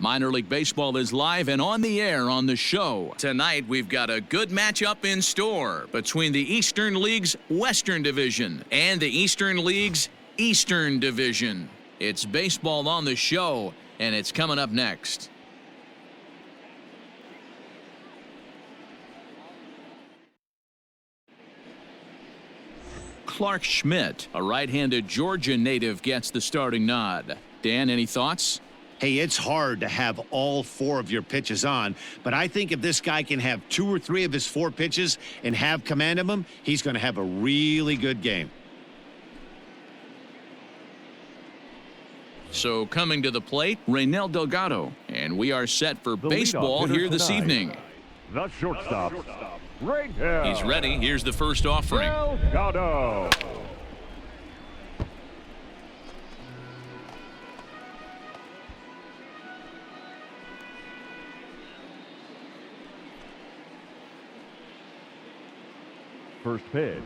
Minor League Baseball is live and on the air on the show. Tonight, we've got a good matchup in store between the Eastern League's Western Division and the Eastern League's Eastern Division. It's baseball on the show, and it's coming up next. Clark Schmidt, a right-handed Georgia native, gets the starting nod. Dan, any thoughts? Hey, it's hard to have all 4 of your pitches on, but I think if this guy can have 2 or 3 of his 4 pitches and have command of them, he's going to have a really good game. So coming to the plate, Raynel Delgado, and we are set for baseball here this evening. The shortstop, Raynel. He's ready. Here's the first offering. Delgado. First pitch,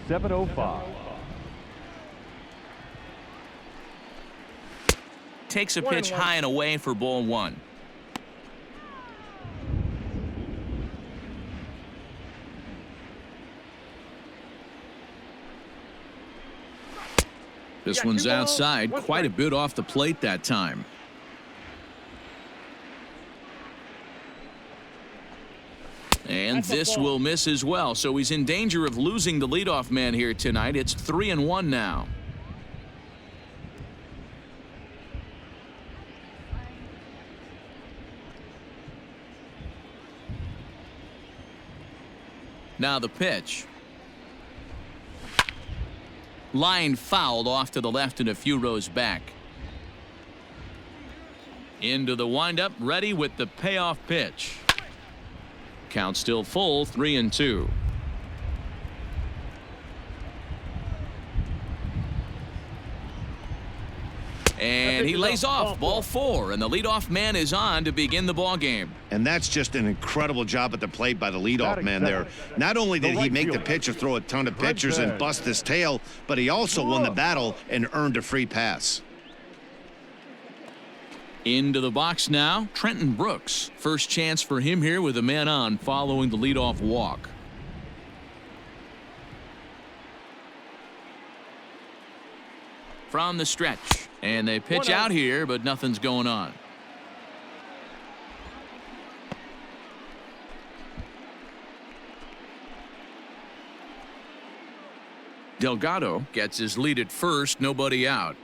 7:05. Takes a pitch high and away for ball 1. This one's outside, quite a bit off the plate that time. And this will miss as well, so he's in danger of losing the leadoff man here tonight. It's 3-1 now. Now the pitch. Line fouled off to the left and a few rows back. Into the windup, ready with the payoff pitch. Count still full, 3-2. And he lays off, ball 4, and the leadoff man is on to begin the ball game. And that's just an incredible job at the plate by the leadoff man there. Not only did he make the pitch or throw a ton of pitchers and bust his tail, but he also won the battle and earned a free pass. Into the box now, Trenton Brooks. First chance for him here with a man on following the leadoff walk. From the stretch. And they pitch out here, but nothing's going on. Delgado gets his lead at first, nobody out.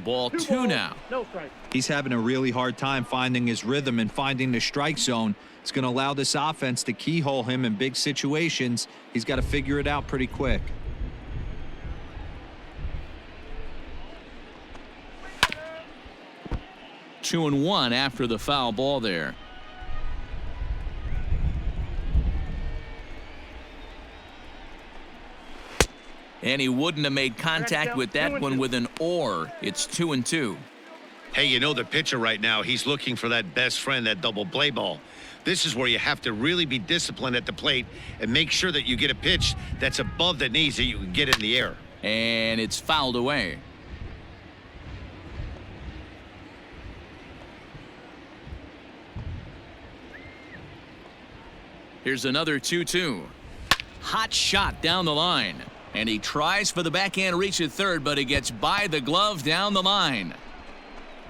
Ball 2 now. He's having a really hard time finding his rhythm and finding the strike zone. It's going to allow this offense to keyhole him in big situations. He's got to figure it out pretty quick. Two and one after the foul ball there. And he wouldn't have made contact with that one with an or. It's 2-2. Hey, you know the pitcher right now, he's looking for that best friend, that double play ball. This is where you have to really be disciplined at the plate and make sure that you get a pitch that's above the knees that you can get in the air. And it's fouled away. Here's another 2-2. Hot shot down the line. And he tries for the backhand reach at third, but he gets by the glove down the line.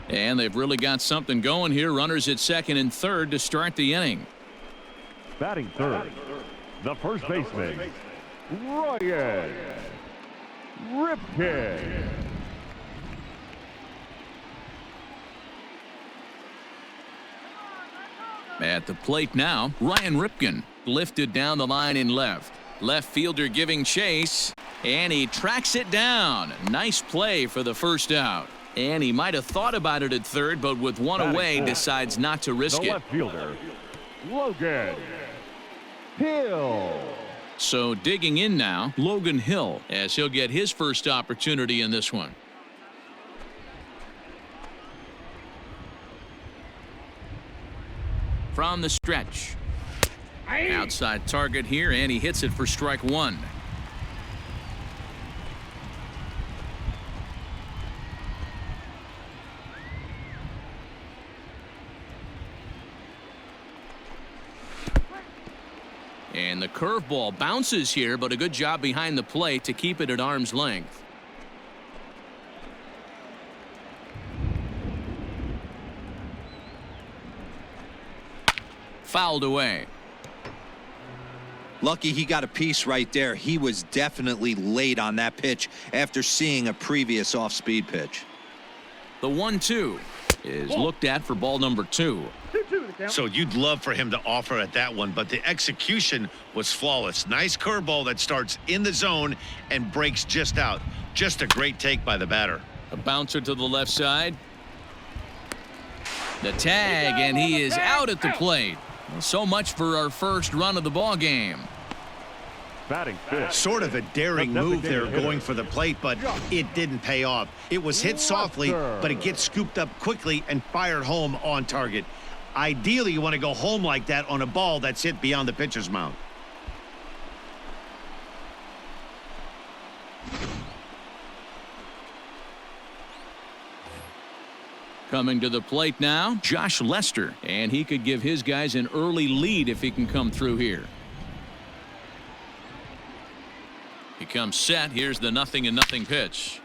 And they've really got something going here. Runners at second and third to start the inning. Batting third, the first baseman, Ryan Ripken. At the plate now, Ryan Ripken lifted down the line in left. Left fielder giving chase, and he tracks it down. Nice play for the first out. And he might have thought about it at third, but with one away, decides not to risk it. Left fielder, Logan Hill. So digging in now, Logan Hill, as he'll get his first opportunity in this one. From the stretch. Outside target here, and he hits it for strike one. And the curveball bounces here, but a good job behind the plate to keep it at arm's length. Fouled away. Lucky he got a piece right there. He was definitely late on that pitch after seeing a previous off-speed pitch. The 1-2 is looked at for ball number 2. So you'd love for him to offer at that one, but the execution was flawless. Nice curveball that starts in the zone and breaks just out. Just a great take by the batter. A bouncer to the left side. The tag, and he is out at the plate. So much for our first run of the ball game. Batting fifth. Sort of a daring move there going for the plate, but it didn't pay off. It was hit softly, but it gets scooped up quickly and fired home on target. Ideally, you want to go home like that on a ball that's hit beyond the pitcher's mound. Coming to the plate now, Josh Lester, and he could give his guys an early lead if he can come through here. He comes set. Here's the 0-0 pitch.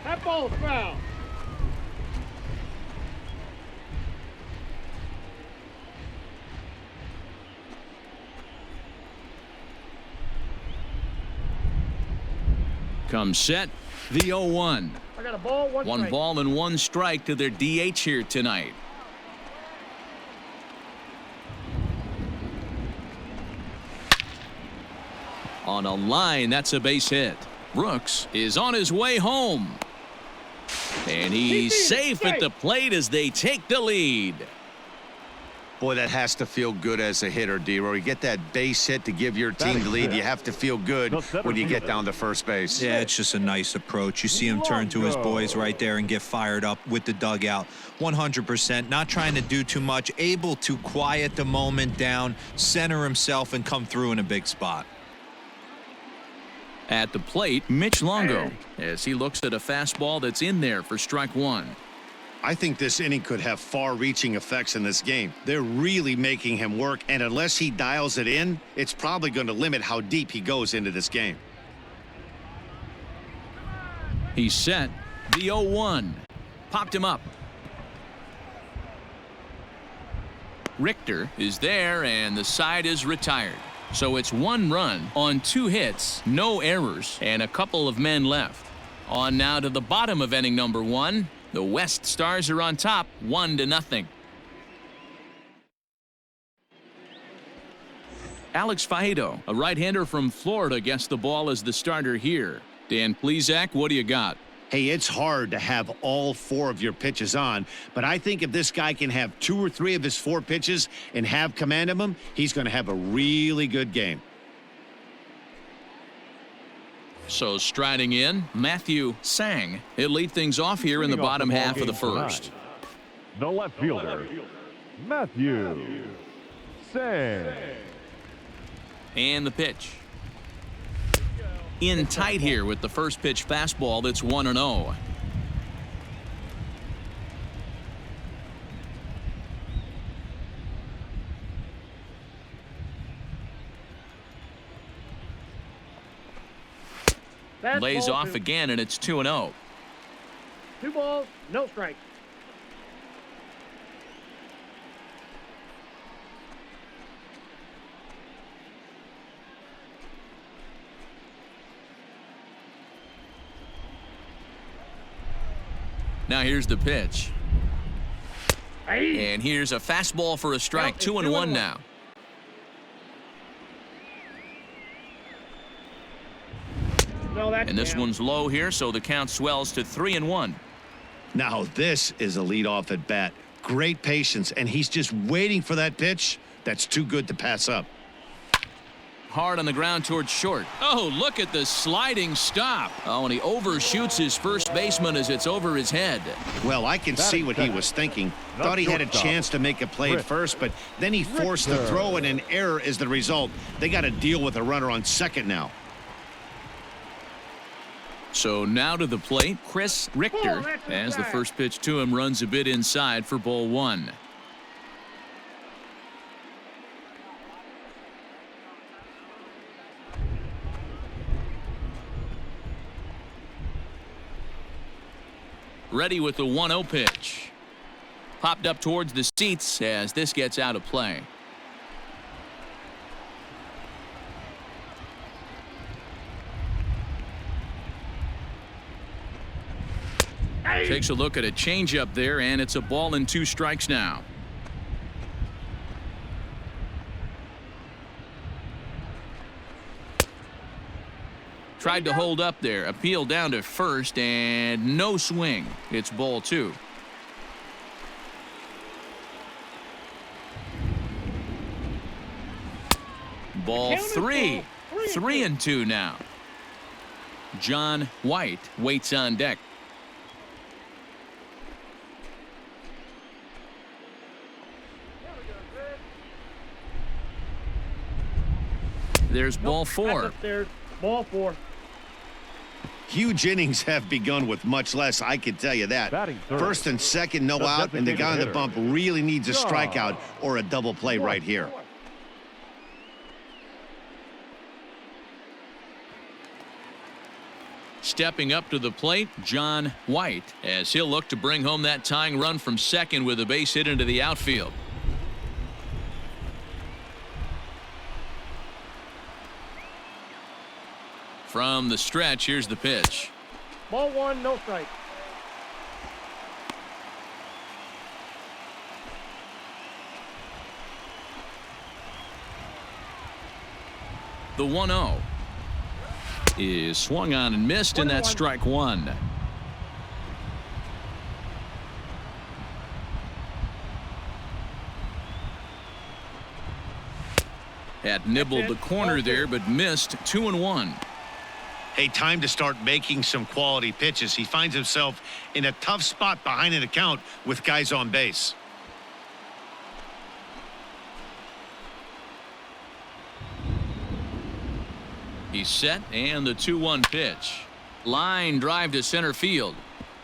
That ball's foul. Comes set. The 0-1. I got a ball, one strike. Ball and 1 strike to their DH here tonight. On a line, that's a base hit. Brooks is on his way home. And he's safe at the plate as they take the lead. Boy, that has to feel good as a hitter, D-Roy. You get that base hit to give your team the lead. You have to feel good when you get down to first base. Yeah, it's just a nice approach. You see him turn to his boys right there and get fired up with the dugout. 100%, not trying to do too much, able to quiet the moment down, center himself, and come through in a big spot. At the plate, Mitch Longo, as he looks at a fastball that's in there for strike 1. I think this inning could have far-reaching effects in this game. They're really making him work, and unless he dials it in, it's probably going to limit how deep he goes into this game. He's set. The 0-1. Popped him up. Richter is there, and the side is retired. So it's 1 run on 2 hits, no errors, and a couple of men left. On now to the bottom of inning number 1. The West Stars are on top, 1-0. Alex Faedo, a right-hander from Florida, gets the ball as the starter here. Dan Plesac, what do you got? Hey, it's hard to have all 4 of your pitches on, but I think if this guy can have 2 or 3 of his 4 pitches and have command of them, he's going to have a really good game. So striding in, Matthew Sang. He'll lead things off here in the bottom half of the first. The left fielder, Matthew Sang. And the pitch. In tight here with the first pitch fastball that's 1-0. Lays off again, and it's 2-0. 2 balls, no strikes. Now here's the pitch. And here's a fastball for a strike. 2-1 now. And this one's low here, so the count swells to 3-1. Now this is a leadoff at bat. Great patience, and he's just waiting for that pitch. That's too good to pass up. Hard on the ground towards short. Oh, look at the sliding stop. Oh, and he overshoots his first baseman as it's over his head. Well, I can see what he was thinking. Thought he had a chance to make a play at first, but then he forced the throw, and an error is the result. They got to deal with a runner on second now. So now to the plate, Chris Richter, as the first pitch to him runs a bit inside for ball 1. Ready with the 1-0 pitch. Popped up towards the seats as this gets out of play. Takes a look at a changeup there, and it's a ball and 2 strikes now. Tried to hold up there. Appeal down to first, and no swing. It's ball 2. Ball 3. 3-2 now. John White waits on deck. There's ball 4. Ball 4. Huge innings have begun with much less, I can tell you that. First and second, no out, and the guy on the bump really needs a strikeout or a double play right here. Stepping up to the plate, John White, as he'll look to bring home that tying run from second with a base hit into the outfield. From the stretch, here's the pitch. Ball 1, no strike. The 1-0 is swung on and missed, and that's strike 1. Had nibbled the corner there, but missed. 2-1. Hey, time to start making some quality pitches. He finds himself in a tough spot behind an account with guys on base. He's set, and the 2-1 pitch. Line drive to center field.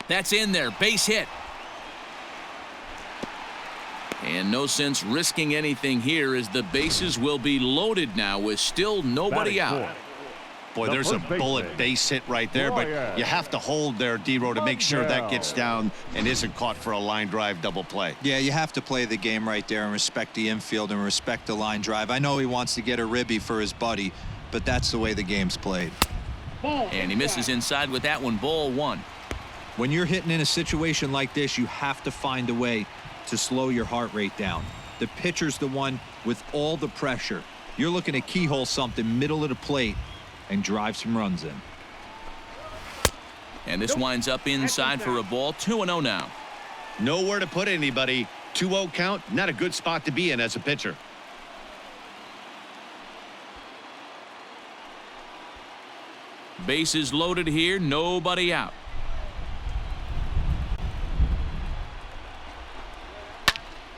That's in there. Base hit. And no sense risking anything here, as the bases will be loaded now with still nobody out. Boy, there's a bullet base hit right there, but you have to hold there, D-Row, to make sure that gets down and isn't caught for a line drive double play. Yeah, you have to play the game right there and respect the infield and respect the line drive. I know he wants to get a ribby for his buddy, but that's the way the game's played. And he misses inside with that one. Ball 1. When you're hitting in a situation like this, you have to find a way to slow your heart rate down. The pitcher's the one with all the pressure. You're looking to keyhole something middle of the plate and drive some runs in. And this winds up inside for a ball. 2-0 now. Nowhere to put anybody. 2-0 count, not a good spot to be in as a pitcher. Bases loaded here, nobody out.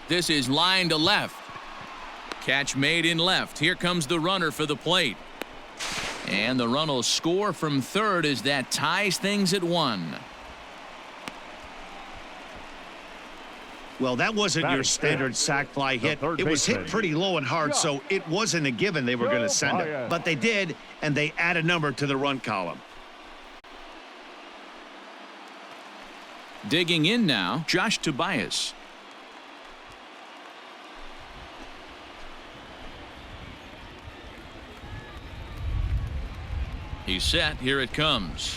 This is line to left. Catch made in left. Here comes the runner for the plate. And the run will score from third as that ties things at 1. Well, that wasn't your standard sac fly hit. It was hit pretty low and hard, so it wasn't a given they were going to send it. But they did, and they add a number to the run column. Digging in now, Josh Tobias. He's set. Here it comes.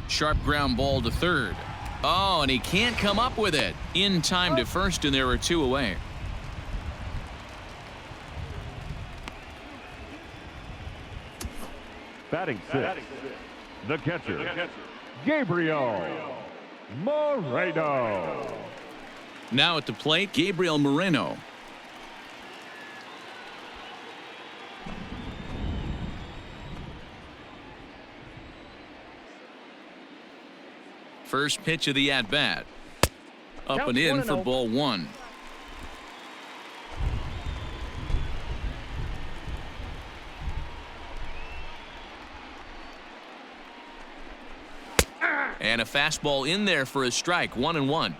Sharp ground ball to third. Oh, and he can't come up with it. In time to first, and there are 2 away. Batting 6, the catcher, Gabriel Moreno. Now at the plate, Gabriel Moreno. First pitch of the at-bat. Up and in for ball 1. And a fastball in there for a strike. 1-1.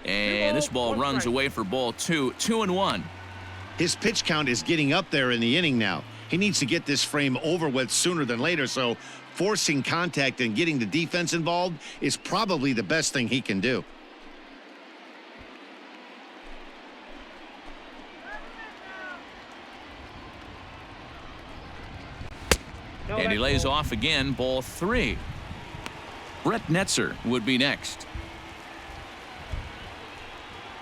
And this ball runs away for ball 2, 2-1. His pitch count is getting up there in the inning now. He needs to get this frame over with sooner than later, so forcing contact and getting the defense involved is probably the best thing he can do. And he lays off again, ball 3. Brett Netzer would be next.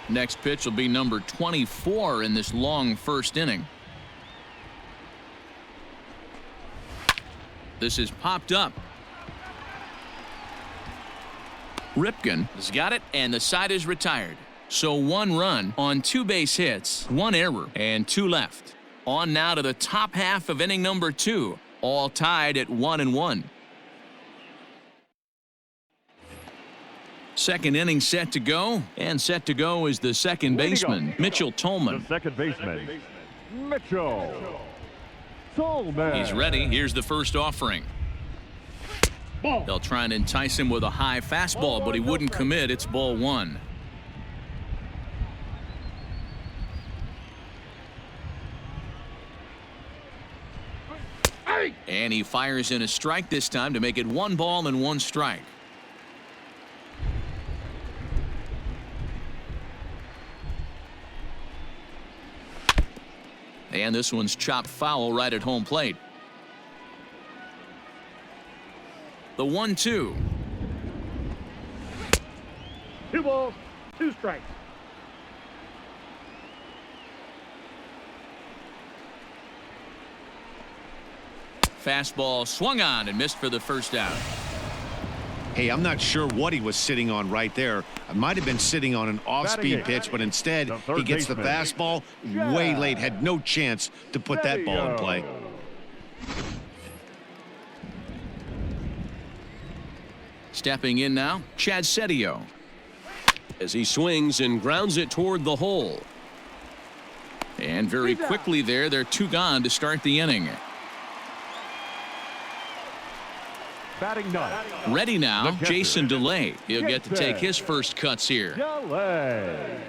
Next pitch will be number 24 in this long first inning. This is popped up. Ripken has got it, and the side is retired. So 1 run on 2 base hits, 1 error, and 2 left. On now to the top half of inning number 2, all tied at 1-1. Second inning set to go, and set to go is the second baseman, Mitchell Tolman. The second baseman, Mitchell Tolman. He's ready. Here's the first offering. They'll try and entice him with a high fastball, but he wouldn't commit. It's ball 1. And he fires in a strike this time to make it 1 ball and 1 strike. And this one's chopped foul right at home plate. The 1-2. 2 balls, 2 strikes. Fastball swung on and missed for the first out. Hey, I'm not sure what he was sitting on right there. I might have been sitting on an off-speed pitch, but instead he gets the fastball way late, had no chance to put that ball in play. Stepping in now, Chad Setio. As he swings and grounds it toward the hole. And very quickly there, they're 2 gone to start the inning. Batting ninth. Ready now, Jason DeLay. He'll get to take his first cuts here. Delay.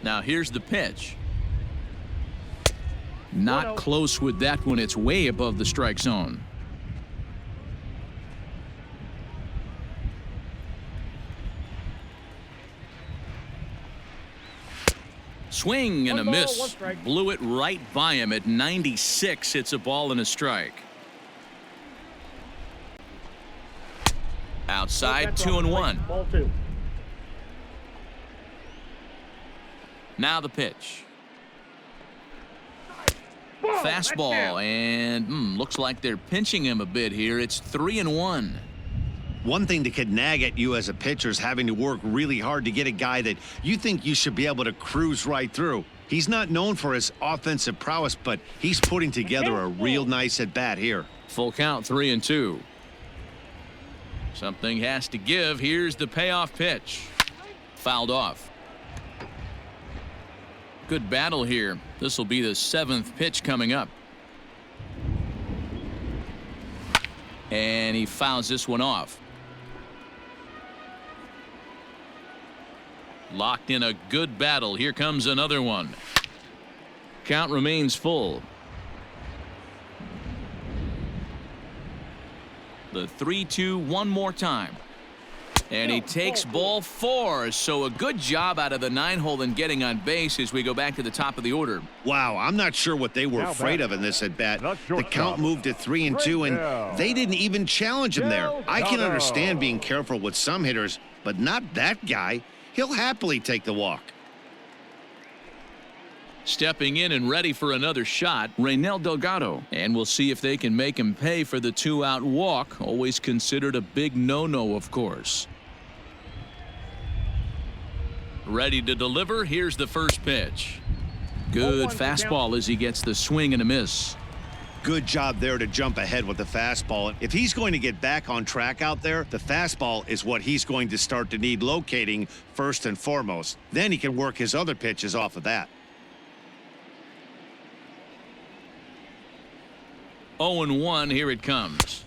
Now here's the pitch. Not close with that one. It's way above the strike zone. Swing and a miss. Blew it right by him at 96. It's a ball and a strike. Outside, 2-1. Ball 2. Now the pitch. Fastball, and looks like they're pinching him a bit here. It's 3-1. One thing that could nag at you as a pitcher is having to work really hard to get a guy that you think you should be able to cruise right through. He's not known for his offensive prowess, but he's putting together a real nice at-bat here. Full count, 3-2. Something has to give. Here's the payoff pitch. Fouled off. Good battle here. This will be the 7th pitch coming up. And he fouls this one off. Locked in a good battle. Here comes another one. Count remains full. The 3-2 one more time. And he takes ball 4. So a good job out of the 9-hole in getting on base as we go back to the top of the order. Wow, I'm not sure what they were afraid of in this at-bat. The count moved to 3-2, and they didn't even challenge him there. I can understand being careful with some hitters, but not that guy. He'll happily take the walk. Stepping in and ready for another shot, Raynel Delgado. And we'll see if they can make him pay for the 2-out walk. Always considered a big no-no, of course. Ready to deliver. Here's the first pitch. Good fastball as he gets the swing and a miss. Good job there to jump ahead with the fastball. If he's going to get back on track out there, the fastball is what he's going to start to need locating first and foremost. Then he can work his other pitches off of that. 0-1, here it comes.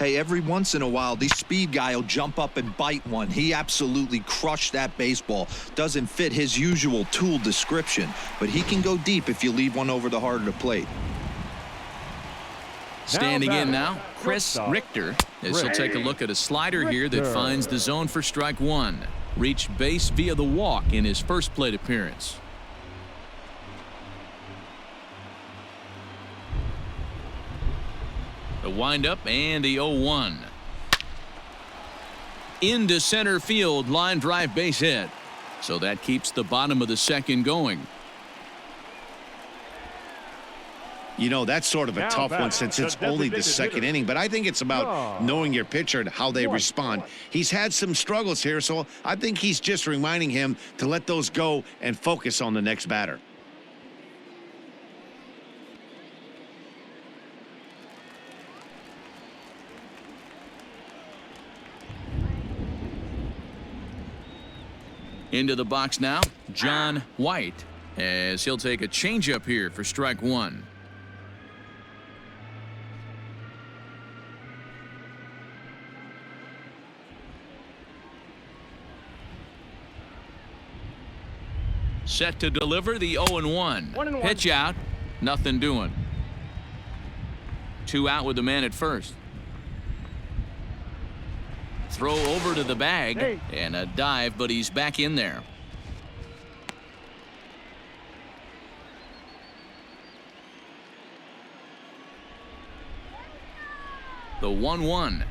Hey, every once in a while, the speed guy will jump up and bite one. He absolutely crushed that baseball. Doesn't fit his usual tool description, but he can go deep if you leave one over the heart of the plate. Standing in now, Chris Richter, as he'll take a look at a slider here that finds the zone for strike one. Reached base via the walk in his first plate appearance. The windup and the 0-1. Into center field, line drive base hit. So that keeps the bottom of the second going. You know, that's sort of a tough one since it's only the second inning, but I think it's about knowing your pitcher and how they respond. He's had some struggles here, so I think he's just reminding him to let those go and focus on the next batter. Into the box now, John White, as he'll take a changeup here for strike one. Set to deliver the 0-1. Pitch out, nothing doing. 2 out with the man at first. Throw over to the bag and a dive, but he's back in there. The 1-1.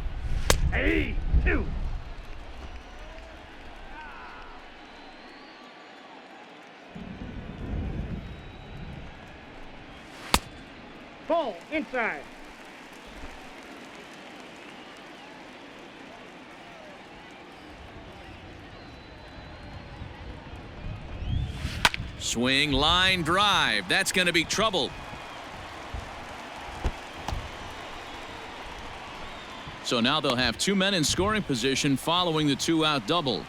2. Ball inside. Swing, line drive. That's going to be trouble. So now they'll have 2 men in scoring position following the 2-out double.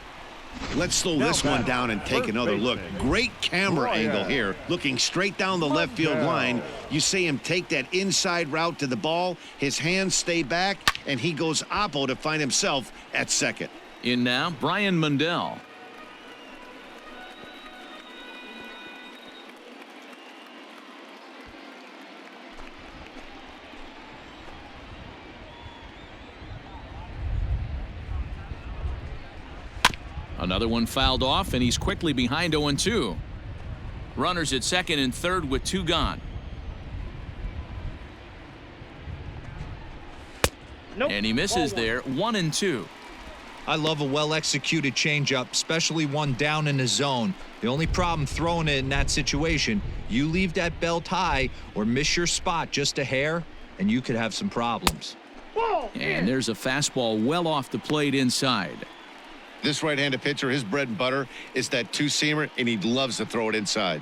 Let's slow this one down and take another look. Great camera angle here, looking straight down the left field line. You see him take that inside route to the ball. His hands stay back, and he goes oppo to find himself at second. In now, Brian Mandel. Another one fouled off, and he's quickly behind 0-2. Runners at second and third with 2 gone. And he misses there, 1-2. I love a well-executed changeup, especially one down in the zone. The only problem throwing it in that situation, you leave that belt high or miss your spot just a hair, and you could have some problems. And there's a fastball well off the plate inside. This right-handed pitcher, his bread and butter is that two-seamer, and he loves to throw it inside.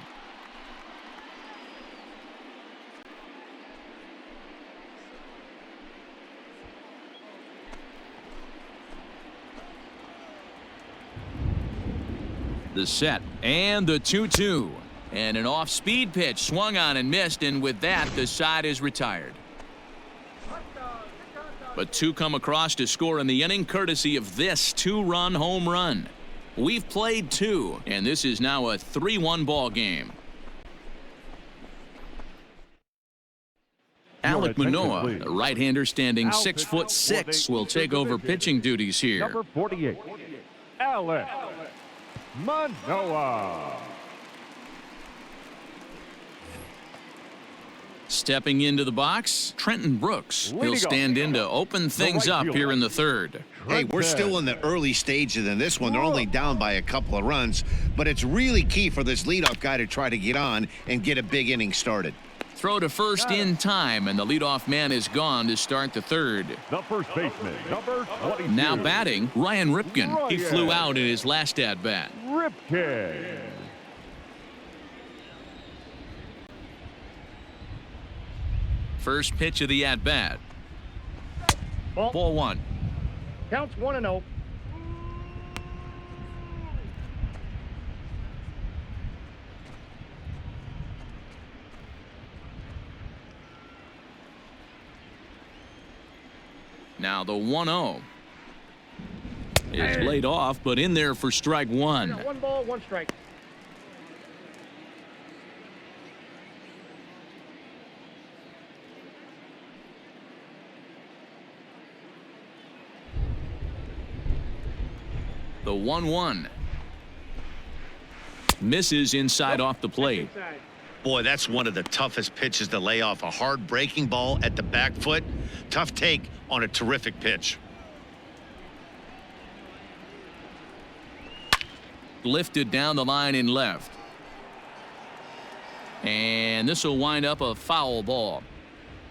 The set and the 2-2. And an off-speed pitch swung on and missed, and with that, the side is retired. But 2 come across to score in the inning, courtesy of this 2-run home run. We've played 2, and this is now a 3-1 ball game. Alec Manoah, the right-hander standing 6'6", will take over pitching duties here. Number 48, Alec Manoah. Stepping into the box, Trenton Brooks. He'll stand in to open things up here in the third. Hey, we're still in the early stages in this one. They're only down by a couple of runs, but it's really key for this leadoff guy to try to get on and get a big inning started. Throw to first in time, and the leadoff man is gone to start the third. The first baseman, number 22. Now batting, Ryan Ripken. He flew out in his last at-bat. Ripken. First pitch of the at-bat. Ball 1. Counts 1-0. Now the 1-0 is laid off, but in there for strike one. 1 ball, 1 strike. The 1-1 misses inside off the plate. Inside. Boy, that's one of the toughest pitches to lay off. A hard breaking ball at the back foot. Tough take on a terrific pitch. Lifted down the line in left. And this will wind up a foul ball.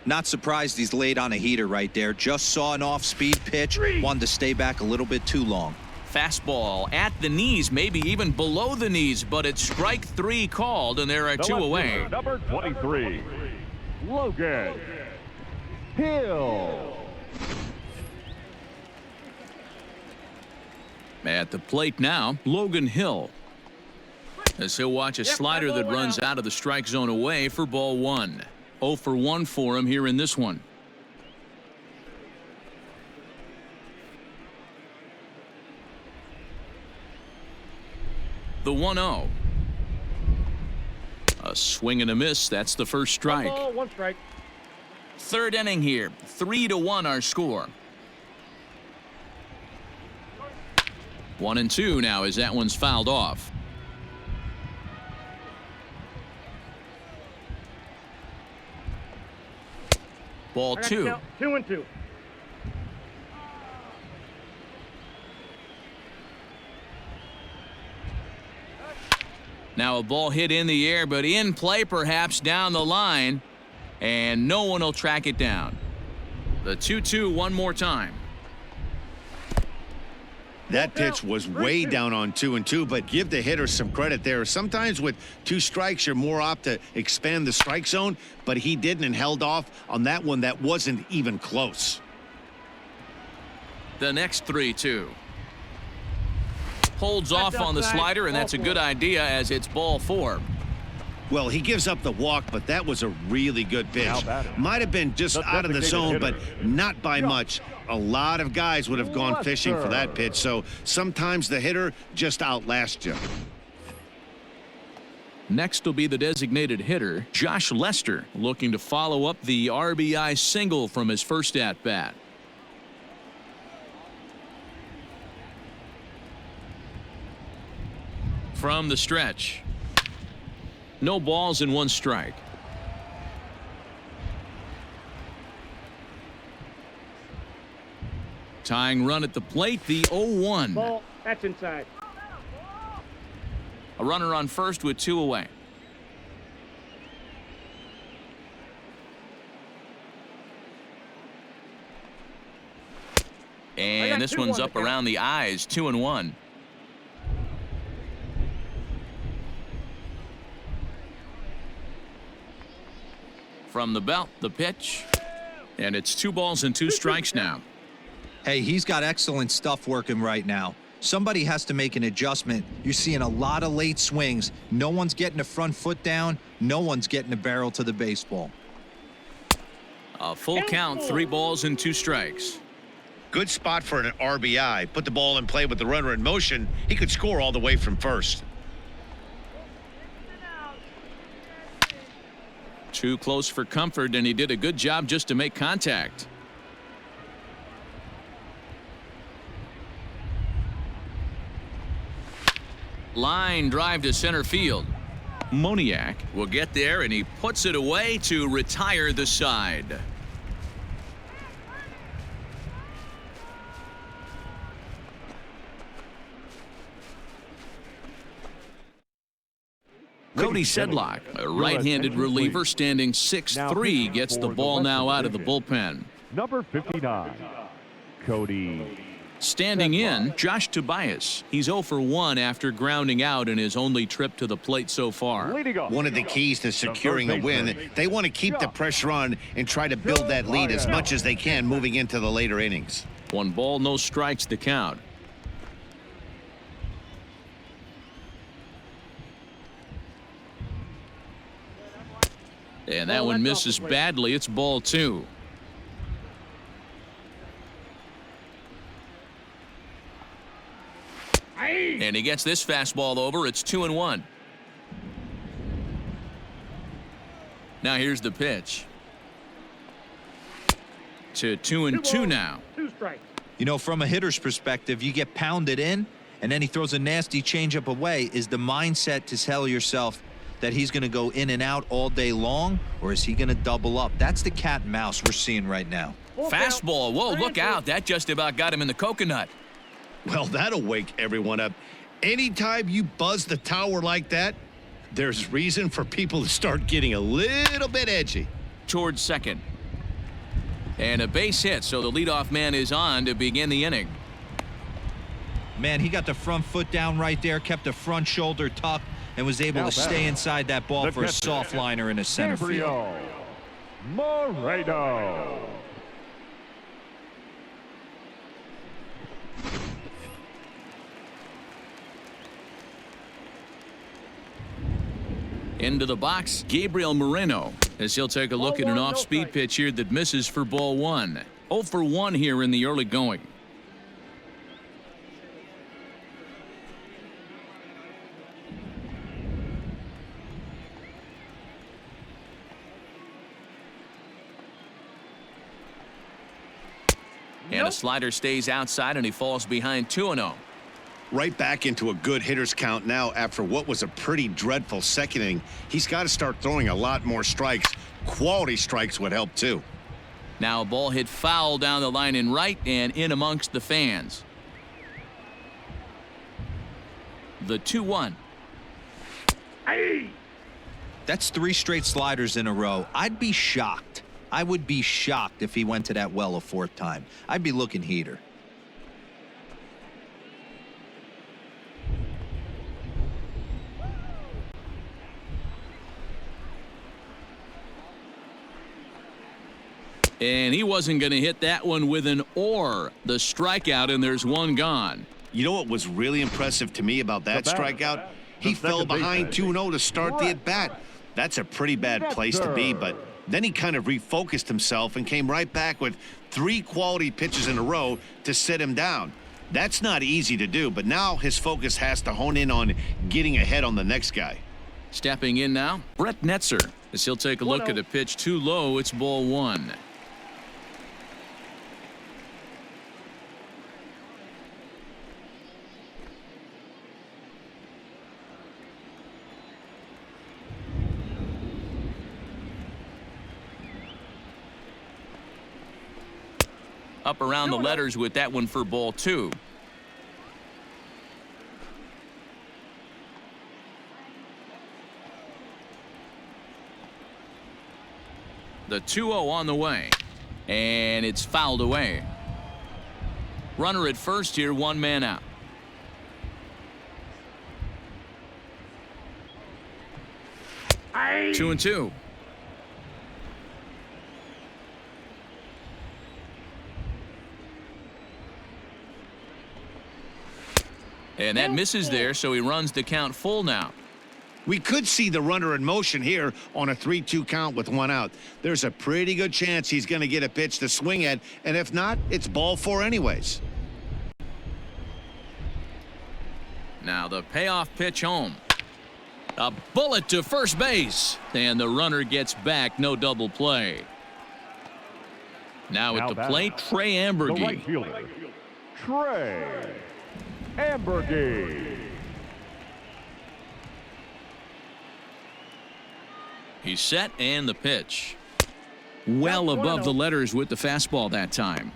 Not surprised he's laid on a heater right there. Just saw an off-speed pitch. Wanted to stay back a little bit too long. Fastball at the knees, maybe even below the knees, but it's strike 3 called, and there are 2 away. Number 23, Logan Hill. At the plate now, Logan Hill, as he'll watch a slider that runs out of the strike zone away for ball 1. 0 for 1 for him here in this one. The 1-0. A swing and a miss. That's the first strike. 1 ball, 1 strike. Third inning here. 3-1 our score. 1-2 now as that one's fouled off. Ball 2. 2-2. Now a ball hit in the air, but in play perhaps down the line, and no one will track it down. The 2-2 one more time. That pitch was way down on 2-2, but give the hitter some credit there. Sometimes with 2 strikes, you're more apt to expand the strike zone, but he didn't and held off on that one that wasn't even close. The next 3-2. Holds off on the slider, and that's a good idea as it's ball 4. Well, he gives up the walk, but that was a really good pitch. Might have been just out of the zone, but not by much. A lot of guys would have gone fishing for that pitch, so sometimes the hitter just outlasts you. Next will be the designated hitter, Josh Lester, looking to follow up the RBI single from his first at-bat. From the stretch. No balls and 1 strike. Tying run at the plate, the 0-1. Ball, that's inside. A runner on first with 2 away. And this one's up around the eyes, 2-1. From the belt, the pitch, and it's 2 balls and 2 strikes now. Hey, he's got excellent stuff working right now. Somebody has to make an adjustment. You're seeing a lot of late swings. No one's getting the front foot down. No one's getting the barrel to the baseball. A full count, 3 balls and 2 strikes. Good spot for an RBI. Put the ball in play with the runner in motion. He could score all the way from first. Too close for comfort, and he did a good job just to make contact. Line drive to center field. Moniak will get there, and he puts it away to retire the side. Cody Sedlock, a right-handed reliever standing 6'3", gets the ball now out of the bullpen. Number 59, Cody. Standing in, Josh Tobias. He's 0 for 1 after grounding out in his only trip to the plate so far. One of the keys to securing a win, they want to keep the pressure on and try to build that lead as much as they can moving into the later innings. 1 ball, no strikes to count. And that one misses badly. It's ball 2. And he gets this fastball over. It's 2-1. Now here's the pitch. To 2-2 now. 2 strikes. You know, from a hitter's perspective, you get pounded in, and then he throws a nasty changeup away. Is the mindset to tell yourself that he's going to go in and out all day long, or is he going to double up? That's the cat and mouse we're seeing right now. Fastball. Whoa, look out. That just about got him in the coconut. Well, that'll wake everyone up. Anytime you buzz the tower like that, there's reason for people to start getting a little bit edgy. Towards second. And a base hit, so the leadoff man is on to begin the inning. Man, he got the front foot down right there, kept the front shoulder tucked, and was able to stay inside that ball for a soft liner in the center field. Gabriel Moreno. Into the box, Gabriel Moreno, as he'll take a look at an off-speed pitch here that misses for ball 1. 0 for 1 here in the early going. And a slider stays outside, and he falls behind 2-0. Right back into a good hitter's count now after what was a pretty dreadful second inning. He's got to start throwing a lot more strikes. Quality strikes would help too. Now a ball hit foul down the line in right and in amongst the fans. The 2-1. That's 3 straight sliders in a row. I'd be shocked. I would be shocked if he went to that well a 4th time. I'd be looking heater. And he wasn't going to hit that one with an or. The strikeout, and there's one gone. You know what was really impressive to me about that strikeout? He fell behind 2-0 to start the at-bat. That's a pretty bad place to be, but then he kind of refocused himself and came right back with 3 quality pitches in a row to sit him down. That's not easy to do, but now his focus has to hone in on getting ahead on the next guy. Stepping in now, Brett Netzer, as he'll take a look at a pitch too low. It's ball 1. Up around the letters with that one for ball 2. The 2-0 on the way, and it's fouled away. Runner at first here, 1 man out. Aye. 2-2. And that misses there, so he runs the count full now. We could see the runner in motion here on a 3-2 count with 1 out. There's a pretty good chance he's going to get a pitch to swing at, and if not, it's ball 4 anyways. Now the payoff pitch home. A bullet to first base, and the runner gets back. No double play. Now at the plate, Trey The Amburgey. right fielder, Trey Amburgey. He's set, and the pitch. Well above the letters with the fastball that time.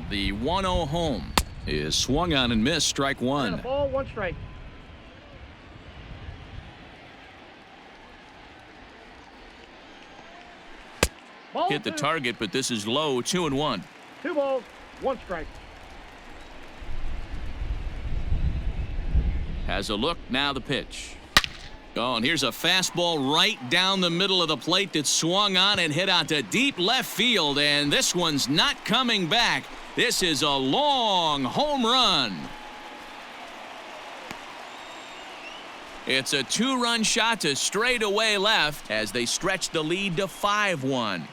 The 1-0 home is swung on and missed. Strike 1. Ball, 1 strike. Ball Hit the 2. target, but this is low. 2-1. 2 balls, 1 strike. Has a look. Now the pitch. Oh, and here's a fastball right down the middle of the plate that swung on and hit out to deep left field, and this one's not coming back. This is a long home run. It's a two-run shot to straightaway left as they stretch the lead to 5-1.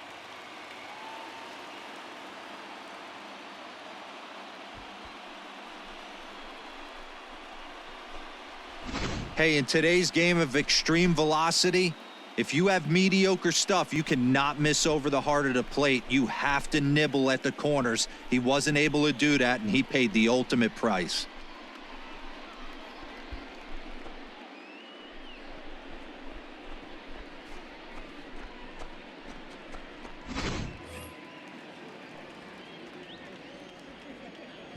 Hey, in today's game of extreme velocity, if you have mediocre stuff, you cannot miss over the heart of the plate. You have to nibble at the corners. He wasn't able to do that, and he paid the ultimate price.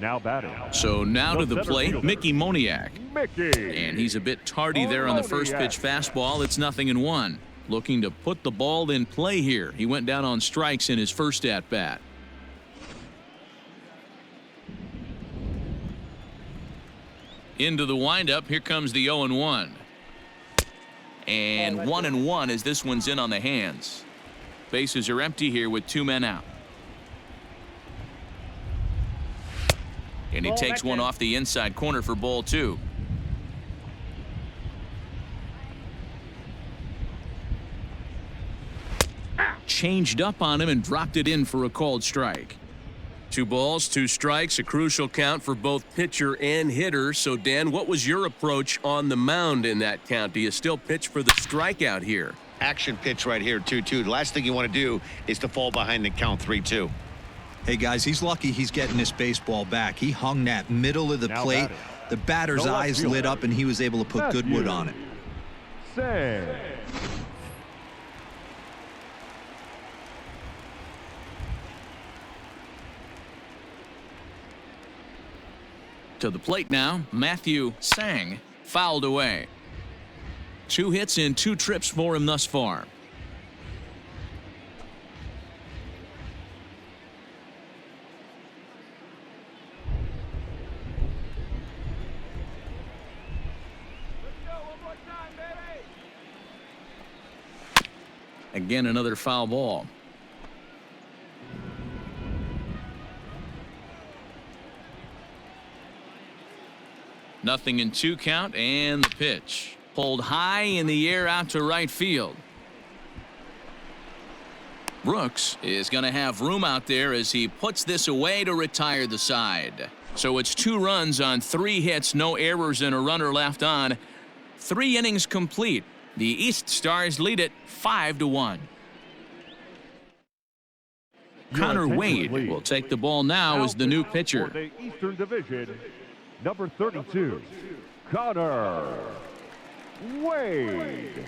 Now batting. So now to the center plate, fielder, Mickey Moniak. Mickey. And he's a bit tardy there on the first pitch fastball. It's 0-1. Looking to put the ball in play here. He went down on strikes in his first at-bat. Into the windup. Here comes the 0-1. And 1-1 as this one's in on the hands. Bases are empty here with 2 men out. And he takes one off the inside corner for ball 2. Changed up on him and dropped it in for a called strike. 2 balls, 2 strikes, a crucial count for both pitcher and hitter. So, Dan, what was your approach on the mound in that count? Do you still pitch for the strikeout here? Action pitch right here, 2-2. The last thing you want to do is to fall behind the count 3-2. Hey, guys, he's lucky he's getting this baseball back. He hung that middle of the Now plate. batting. The batter's No eyes outfielder. lit up, and he was able to put good wood on it. Sam. To the plate now, Matthew Sang fouled away. 2 hits in 2 trips for him thus far. Again, another foul ball. Nothing in 2 count, and the pitch. Pulled high in the air out to right field. Brooks is going to have room out there as he puts this away to retire the side. So it's 2 runs on 3 hits, no errors, and a runner left on. 3 innings complete. The East Stars lead it 5-1. Connor Wade will take the ball now as the new pitcher. For the Eastern Division, number 32, Connor Wade.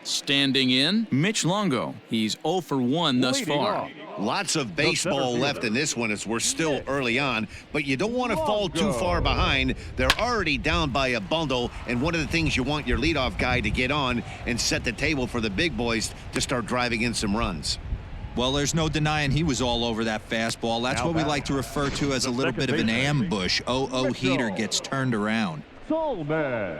Standing in, Mitch Longo. He's 0 for 1 thus Leading far. off, Lots of baseball center left fielder. in this one as we're still early on, but you don't want to fall too far behind. They're already down by a bundle, and one of the things you want your leadoff guy to get on and set the table for the big boys to start driving in some runs. Well, there's no denying he was all over that fastball. That's Now what we back. like to refer to as a little bit of an ambush. 0-0 heater gets turned around. Tolman.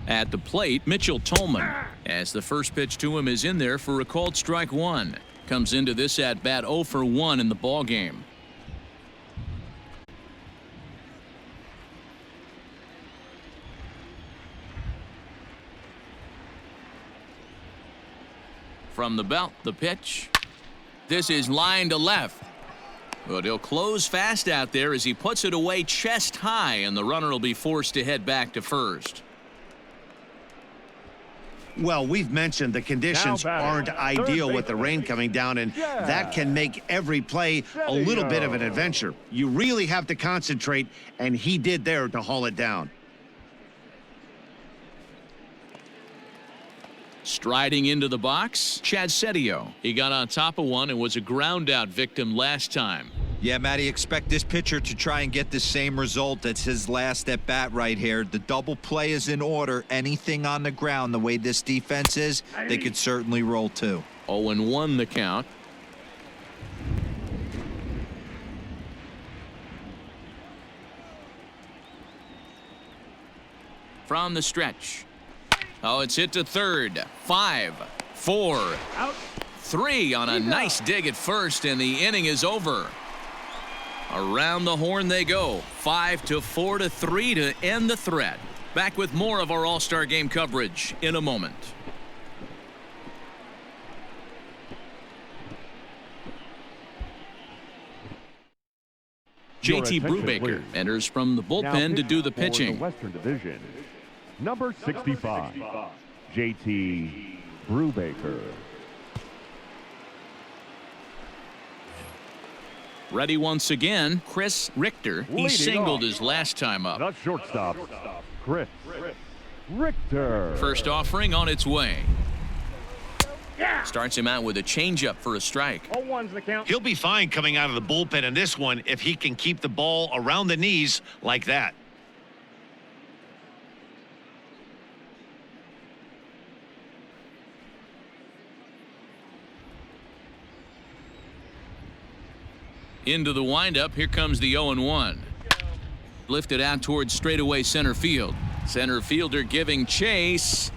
At the plate, Mitchell Tolman, as the first pitch to him is in there for a called strike 1. Comes into this at bat 0 for 1 in the ball game. From the belt, the pitch. This is line to left. But he'll close fast out there as he puts it away chest high, and the runner will be forced to head back to first. Well, we've mentioned the conditions Now batting, aren't ideal third with the rain coming down, and Yeah. that can make every play a little bit of an adventure. You really have to concentrate, and he did there to haul it down. Striding into the box, Chad Setio. He got on top of one and was a ground out victim last time. Yeah, Matty, expect this pitcher to try and get the same result. That's his last at bat right here. The double play is in order. Anything on the ground, the way this defense is, they could certainly roll too. 0-1 the count. from the stretch. Oh, it's hit to third. 5, 4, Out. 3 on a nice dig at first, and the inning is over. Around the horn they go. 5-4-3 to end the threat. Back with more of our All-Star Game coverage in a moment. JT Brubaker enters from the bullpen to do the pitching. For the Western Division, number 65, JT Brubaker. Ready once again, Chris Richter. He Leading singled off, his last time up. The shortstop, Chris Richter. First offering on its way. Starts him out with a changeup for a strike. 0-1's the count. He'll be fine coming out of the bullpen in this one if he can keep the ball around the knees like that. Into the windup. Here comes the 0-1. Lifted out towards straightaway center field. Center fielder giving chase,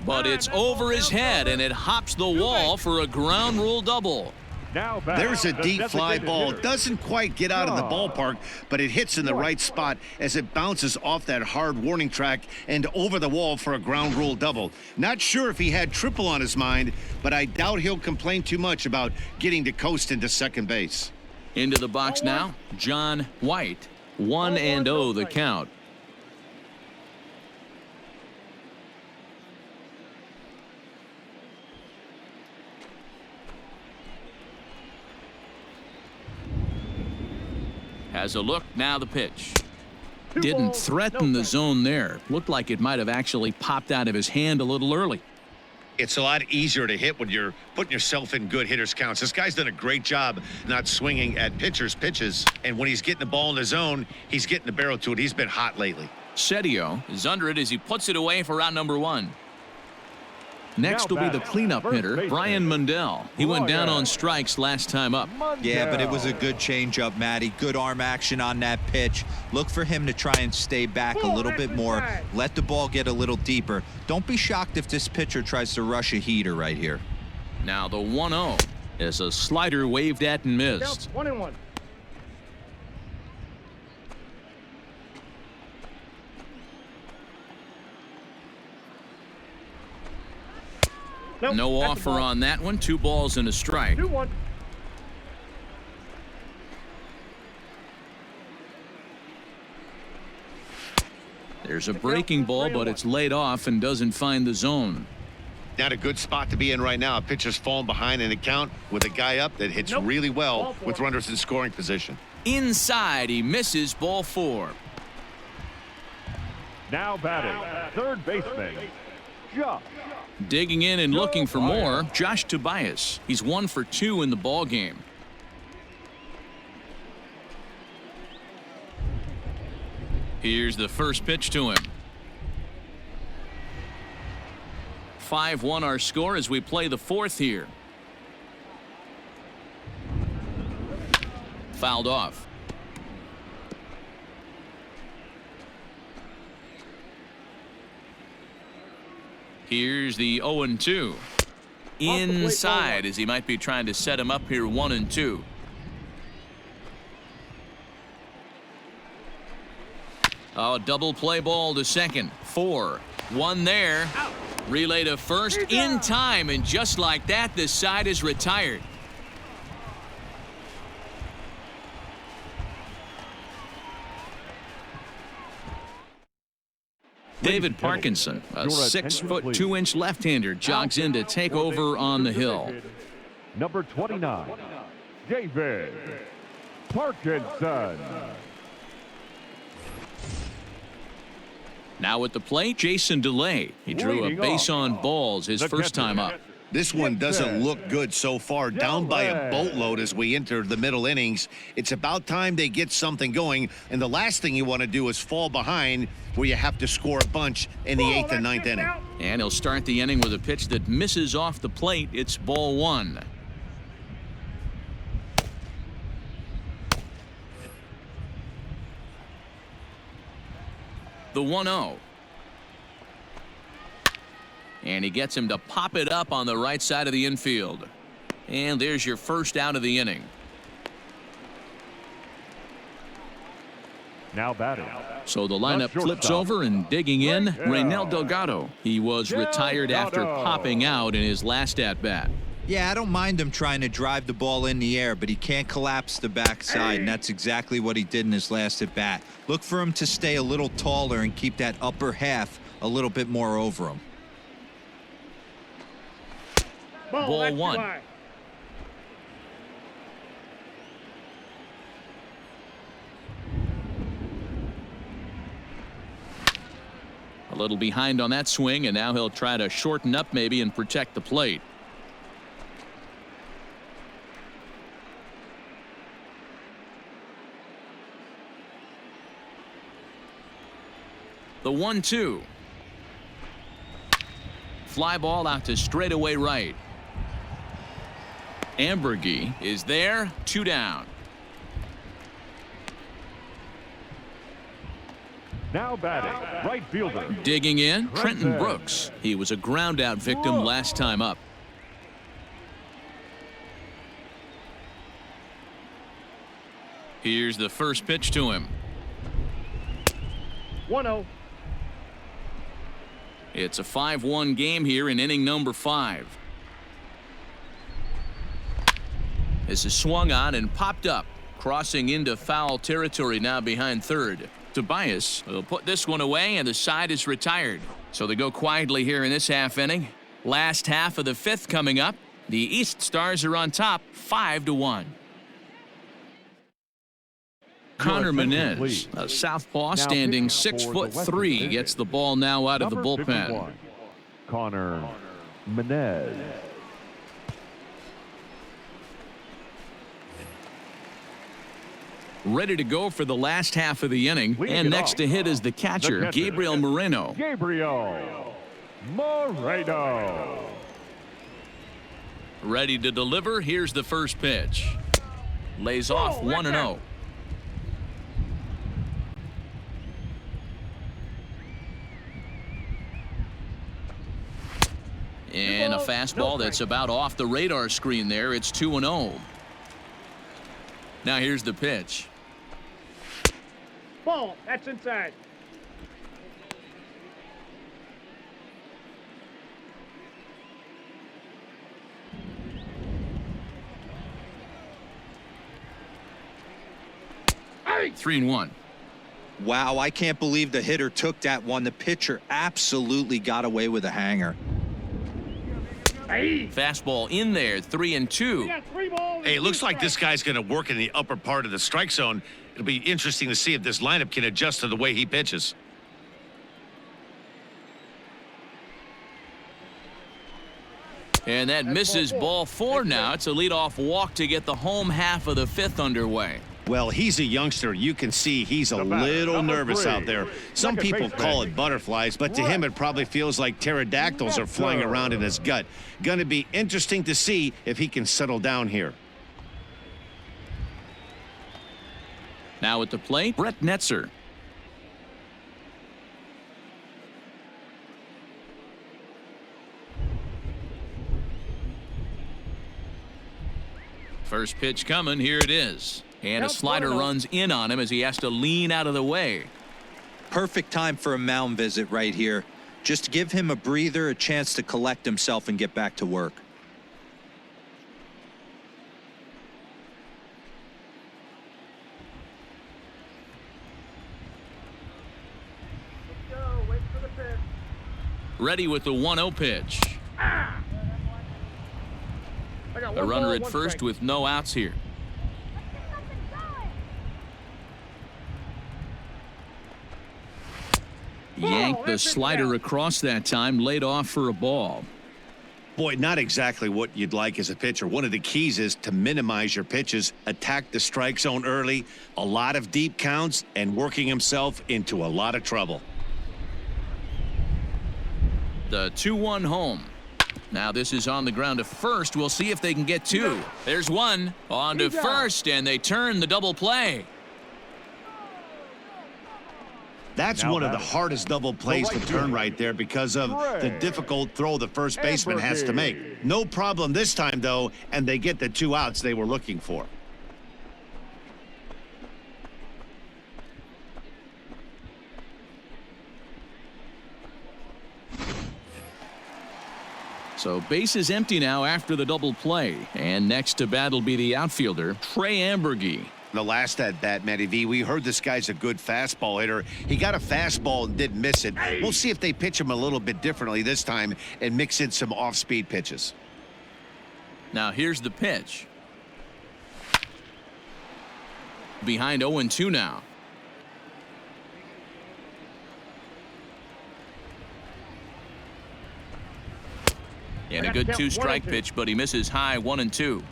but it's over his head and it hops the wall for a ground rule double. Now back There's a the deep fly designated ball. hitter. Doesn't quite get out of the Shaw. ballpark, but it hits in the right spot as it bounces off that hard warning track and over the wall for a ground rule double. Not sure if he had triple on his mind, but I doubt he'll complain too much about getting to coast into second base. Into the box now, John White. 1-0 the count. Has a look, now the pitch. Didn't threaten the zone there. Looked like it might have actually popped out of his hand a little early. It's a lot easier to hit when you're putting yourself in good hitters counts. This guy's done a great job not swinging at pitchers' pitches. And when he's getting the ball in the zone, he's getting the barrel to it. He's been hot lately. Setio is under it as he puts it away for out number 1. Next will be the cleanup hitter, Brian Mandel. He went down on strikes last time up. Yeah, but it was a good changeup, Matty. Good arm action on that pitch. Look for him to try and stay back a little bit more. Let the ball get a little deeper. Don't be shocked if this pitcher tries to rush a heater right here. Now the 1-0 is a slider waved at and missed. 1-1. Nope, No that's a offer ball. on that one. 2 balls and a strike. 2-1. There's a breaking ball, but it's laid off and doesn't find the zone. Not a good spot to be in right now. A pitcher's falling behind in the count with a guy up that hits really well with runners in scoring position. Inside, he misses, ball 4. Now batting, third baseman, Josh. Digging in and looking for more, Josh Tobias. He's 1 for 2 in the ball game. Here's the first pitch to him. 5-1 our score as we play the 4th here. Fouled off. Here's the 0-2. Inside as he might be trying to set him up here 1-2. Oh, double play ball to second. 4. 1 there. Relay to first in time, and just like that, the side is retired. David Parkinson, a 6'2" left-hander, jogs in to take over on the hill. Number 29, David Parkinson. Now at the plate, Jason DeLay. He drew a base on balls his first time up. This one doesn't look good so far. Down by a boatload as we enter the middle innings. It's about time they get something going, and the last thing you want to do is fall behind where you have to score a bunch in the 8th and 9th inning. And he'll start the inning with a pitch that misses off the plate. It's ball 1. The 1-0. And he gets him to pop it up on the right side of the infield. And there's your first out of the inning. Now batting. So the lineup flips over, and digging in, Reynel Delgado. He was retired after popping out in his last at-bat. Yeah, I don't mind him trying to drive the ball in the air, but he can't collapse the backside, and that's exactly what he did in his last at-bat. Look for him to stay a little taller and keep that upper half a little bit more over him. Ball one. A little behind on that swing, and now he'll try to shorten up maybe and protect the plate. The 1-2. Fly ball out to straightaway right. Amburgey is there, 2 down. Now batting, right fielder. Digging in, Trenton Brooks. He was a ground out victim last time up. Here's the first pitch to him. 1-0. It's a 5-1 game here in inning number 5. This is swung on and popped up, crossing into foul territory now behind third. Tobias will put this one away, and the side is retired. So they go quietly here in this half inning. Last half of the 5th coming up. The East Stars are on top, 5-1. Connor Menez, a southpaw standing 6'3", gets the ball now out of the bullpen. 51, Connor Menez. Ready to go for the last half of the inning. And next to hit is the catcher, Gabriel Moreno. Gabriel Moreno. Ready to deliver. Here's the first pitch. Lays off 1-0. And a fastball that's about off the radar screen there. It's 2-0. Now here's the pitch. Ball. That's inside. Hey! 3-1. Wow, I can't believe the hitter took that one. The pitcher absolutely got away with a hanger. Hey. Fastball in there, 3-2. Hey, it looks like this guy's going to work in the upper part of the strike zone. It'll be interesting to see if this lineup can adjust to the way he pitches. And that misses ball 4 now. It's a leadoff walk to get the home half of the 5th underway. Well, he's a youngster. You can see he's a little nervous out there. Some people call it butterflies, but to him it probably feels like pterodactyls are flying around in his gut. Going to be interesting to see if he can settle down here. Now at the plate, Brett Netzer. First pitch coming. Here it is. And a slider runs in on him as he has to lean out of the way. Perfect time for a mound visit right here. Just give him a breather, a chance to collect himself and get back to work. Let's go. Wait for the pitch. Ready with the 1-0 pitch. A runner at first with no outs here. Yanked the slider across that time, laid off for a ball. Boy, not exactly what you'd like as a pitcher. One of the keys is to minimize your pitches, attack the strike zone early, a lot of deep counts, and working himself into a lot of trouble. The 2-1 home. Now this is on the ground to first. We'll see if they can get 2. There's 1 on to first, and they turn the double play. That's Now one of the batting. hardest double plays to right turn fielder, right there because of the difficult throw the first baseman has to make. Amburgey. No problem this time, though, and they get the 2 outs they were looking for. So base is empty now after the double play. And next to bat will be the outfielder, Trey Amburgey. The last at bat, Matty V, we heard this guy's a good fastball hitter. He got a fastball and didn't miss it. We'll see if they pitch him a little bit differently this time and mix in some off-speed pitches. Now here's the pitch. Behind 0-2 now. And a good 2-strike pitch, but he misses high 1-2.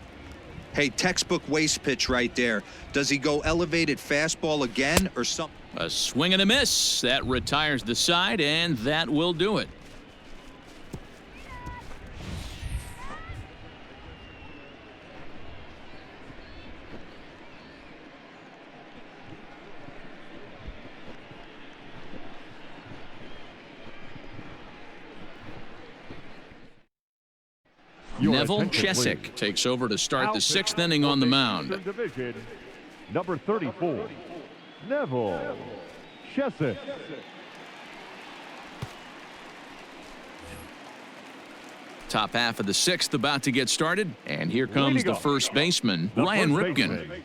Hey, textbook waste pitch right there. Does he go elevated fastball again or something? A swing and a miss. That retires the side, and that will do it. Neville Chesick takes over to start the 6th inning on the mound. Division, number 34, Neville Chesick. Top half of the 6th about to get started, and here comes the first baseman, Ryan Ripken.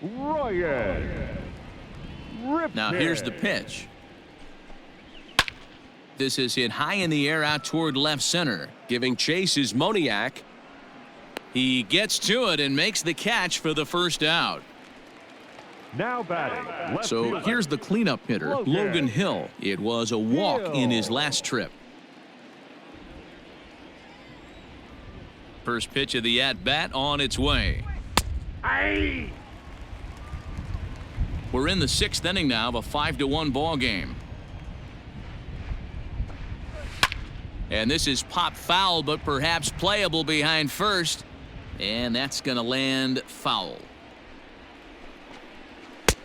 Ryan Ripken. Now here's the pitch. This is hit high in the air out toward left center. Giving chase is Moniak. He gets to it and makes the catch for the first out. Now batting. Left So fielder, here's the cleanup hitter, Logan Hill. It was a walk in his last trip. First pitch of the at-bat on its way. We're in the 6th inning now of a 5-1 ball game. And this is pop foul, but perhaps playable behind first. And that's going to land foul.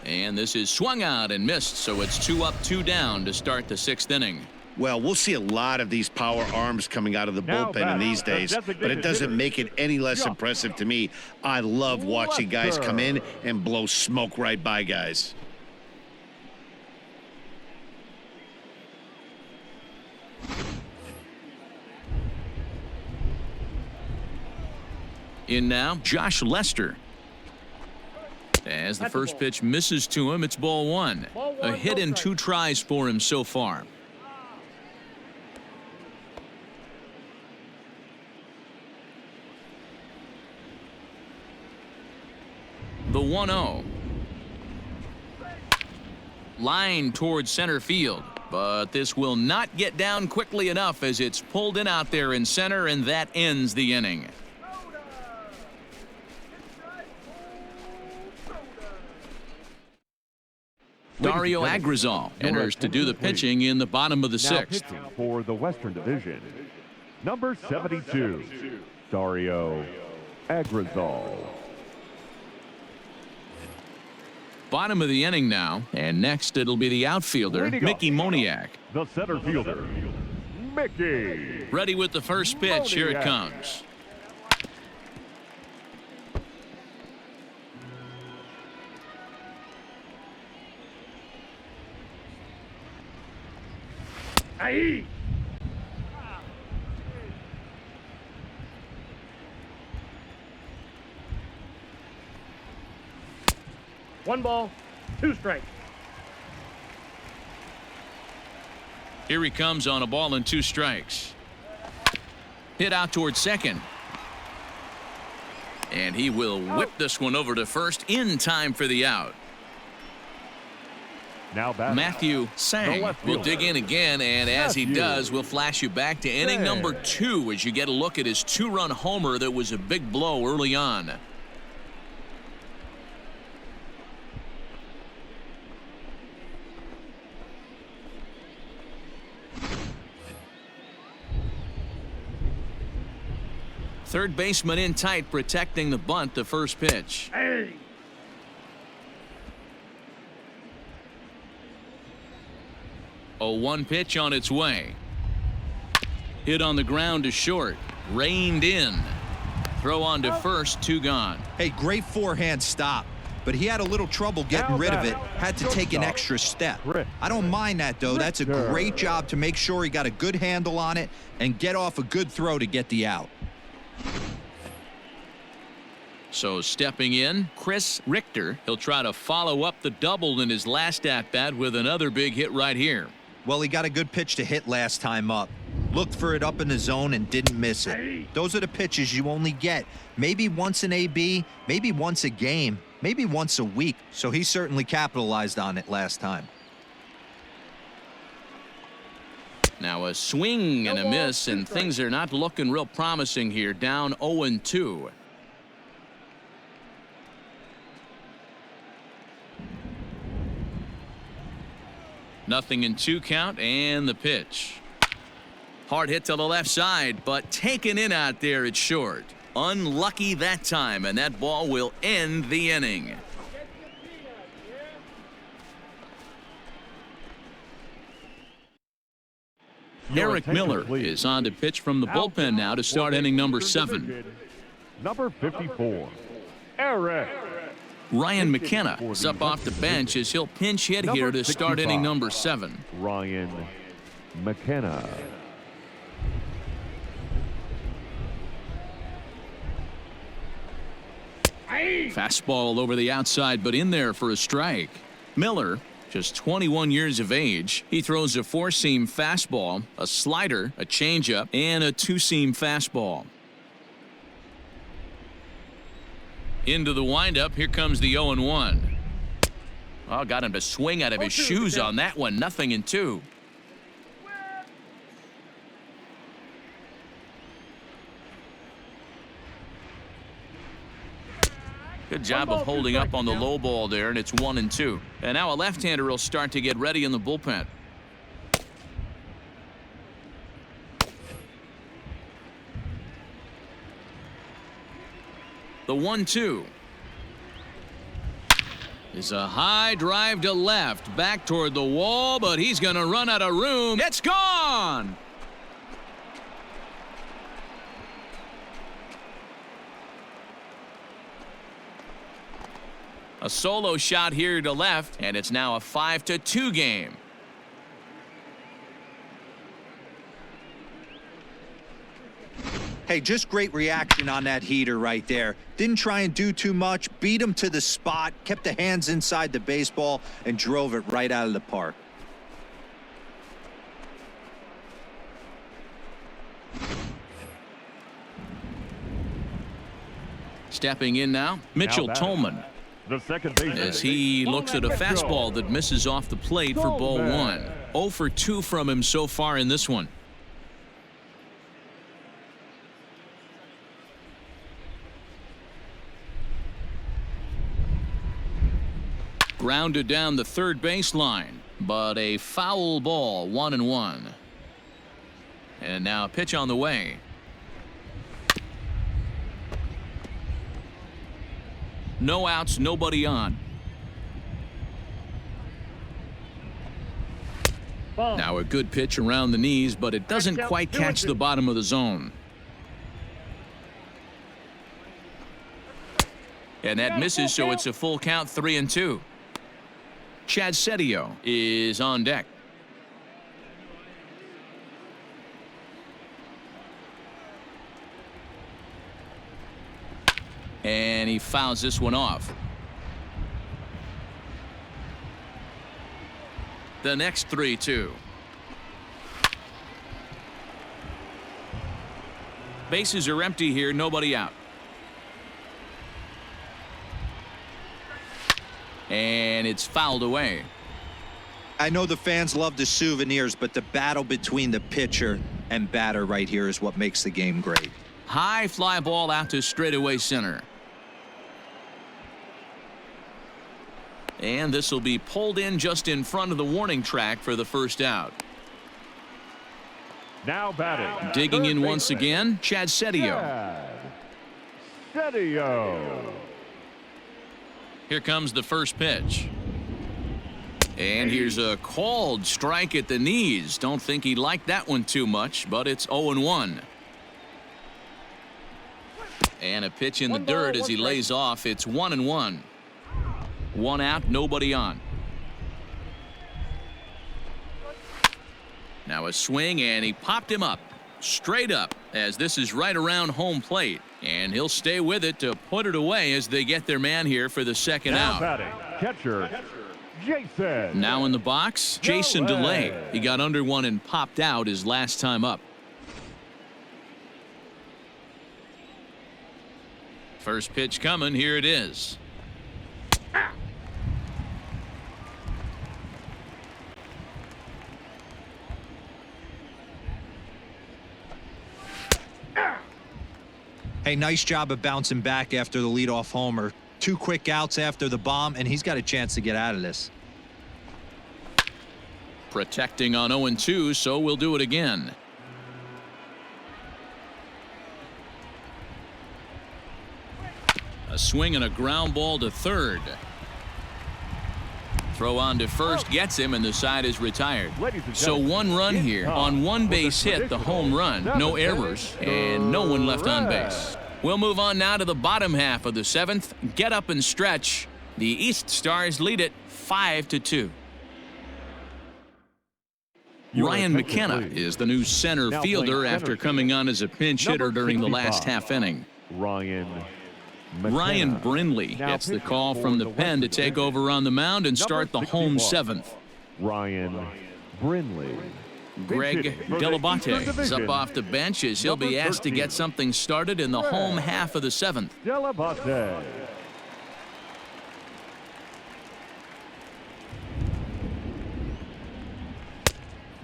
And this is swung out and missed, so it's 2 up, 2 down to start the 6th inning. Well, we'll see a lot of these power arms coming out of the bullpen in these days, but it doesn't make it any less impressive to me. I love watching guys come in and blow smoke right by guys. In now, Josh Lester. As the first pitch misses to him, it's ball 1. A hit and 2 tries for him so far. The 1-0. Line towards center field. But this will not get down quickly enough as it's pulled in out there in center, and that ends the inning. Dario Agrizal enters to do the pitching in the bottom of the now 6th. pitching for the Western Division, number 72, Dario Agrizal. Bottom of the inning now, and next it'll be the outfielder, Leading Mickey off, Moniak. the center fielder, Mickey. Ready with the first pitch. Here it Moniak. comes. One ball, 2 strikes. Here he comes on a ball and 2 strikes. Hit out towards second. And he will whip this one over to first in time for the out. Now batting, Matthew the Sang left will fielder. dig in again, and as he Matthew does, we'll flash you back to inning number 2 as you get a look at his 2-run homer that was a big blow early on. Third baseman in tight, protecting the bunt, the first pitch. 0-1 pitch on its way. Hit on the ground to short. Reined in. Throw on to first, 2 gone. Hey, great forehand stop, but he had a little trouble getting rid of it. Had to take an extra step. I don't mind that, though. That's a great job to make sure he got a good handle on it and get off a good throw to get the out. So stepping in, Chris Richter. He'll try to follow up the double in his last at-bat with another big hit right here. Well, he got a good pitch to hit last time up. Looked for it up in the zone and didn't miss it. Those are the pitches you only get maybe once an AB, maybe once a game, maybe once a week. So he certainly capitalized on it last time. Now a swing and a miss, and things are not looking real promising here. Down 0-2. Nothing in 2 count, and the pitch. Hard hit to the left side, but taken in out there at short. Unlucky that time, and that ball will end the inning. Eric Miller is on to pitch from the bullpen now to start inning number 7. Number 54, Eric. Ryan McKenna is up off the bench as he'll pinch hit here to start inning number 7. Ryan McKenna. Fastball over the outside, but in there for a strike. Miller, just 21 years of age. He throws a 4-seam fastball, a slider, a changeup, and a 2-seam fastball. Into the windup. Here comes the 0-1. Oh, got him to swing out of his shoes on that one. Nothing in 2. Good job of holding up on the low ball there, and it's 1-2. And now a left-hander will start to get ready in the bullpen. The 1-2 is a high drive to left, back toward the wall, but he's going to run out of room. It's gone. A solo shot here to left, and it's now a 5-2 game. Hey, just great reaction on that heater right there. Didn't try and do too much, beat him to the spot, kept the hands inside the baseball, and drove it right out of the park. Stepping in now, Mitchell Tolman. The second baseman, as he looks at a fastball that misses off the plate for ball 1. 0 for 2 from him so far in this one. Grounded down the third baseline, but a foul ball, 1-1. And now a pitch on the way. No outs, nobody on. Now a good pitch around the knees, but it doesn't quite catch the bottom of the zone. And that misses, so it's a full count, 3-2. Chad Setio is on deck. And he fouls this one off. The next 3-2. Bases are empty here, nobody out. And it's fouled away. I know the fans love the souvenirs, but the battle between the pitcher and batter right here is what makes the game great. High fly ball out to straightaway center. And this will be pulled in just in front of the warning track for the first out. Now batting. Digging in once again, Chad Setio. Setio. Here comes the first pitch. And here's a called strike at the knees. Don't think he liked that one too much, but it's 0-1. And a pitch in the dirt as he lays off. It's 1-1. One out, nobody on. Now a swing, and he popped him up. Straight up, as this is right around home plate. And he'll stay with it to put it away as they get their man here for the second out. Batting, catcher, Jason. Now in the box, Jason DeLay. He got under one and popped out his last time up. First pitch coming. Here it is. Hey, nice job of bouncing back after the leadoff homer. 2 quick outs after the bomb, and he's got a chance to get out of this. Protecting on 0-2, so we'll do it again. A swing and a ground ball to third. Throw on to first gets him, and the side is retired. So 1 run here on 1 base hit, the home run. No errors and no one left on base. We'll move on now to the bottom half of the 7th. Get up and stretch. The East Stars lead it 5-2. Ryan McKenna is the new center fielder after coming on as a pinch hitter during the last half inning. Ryan Brindley gets the call from the pen to take over on the mound and start the home 7th. Ryan Brindley. Greg Delabate is up off the bench as he'll be asked to get something started in the home half of the 7th. Delabate.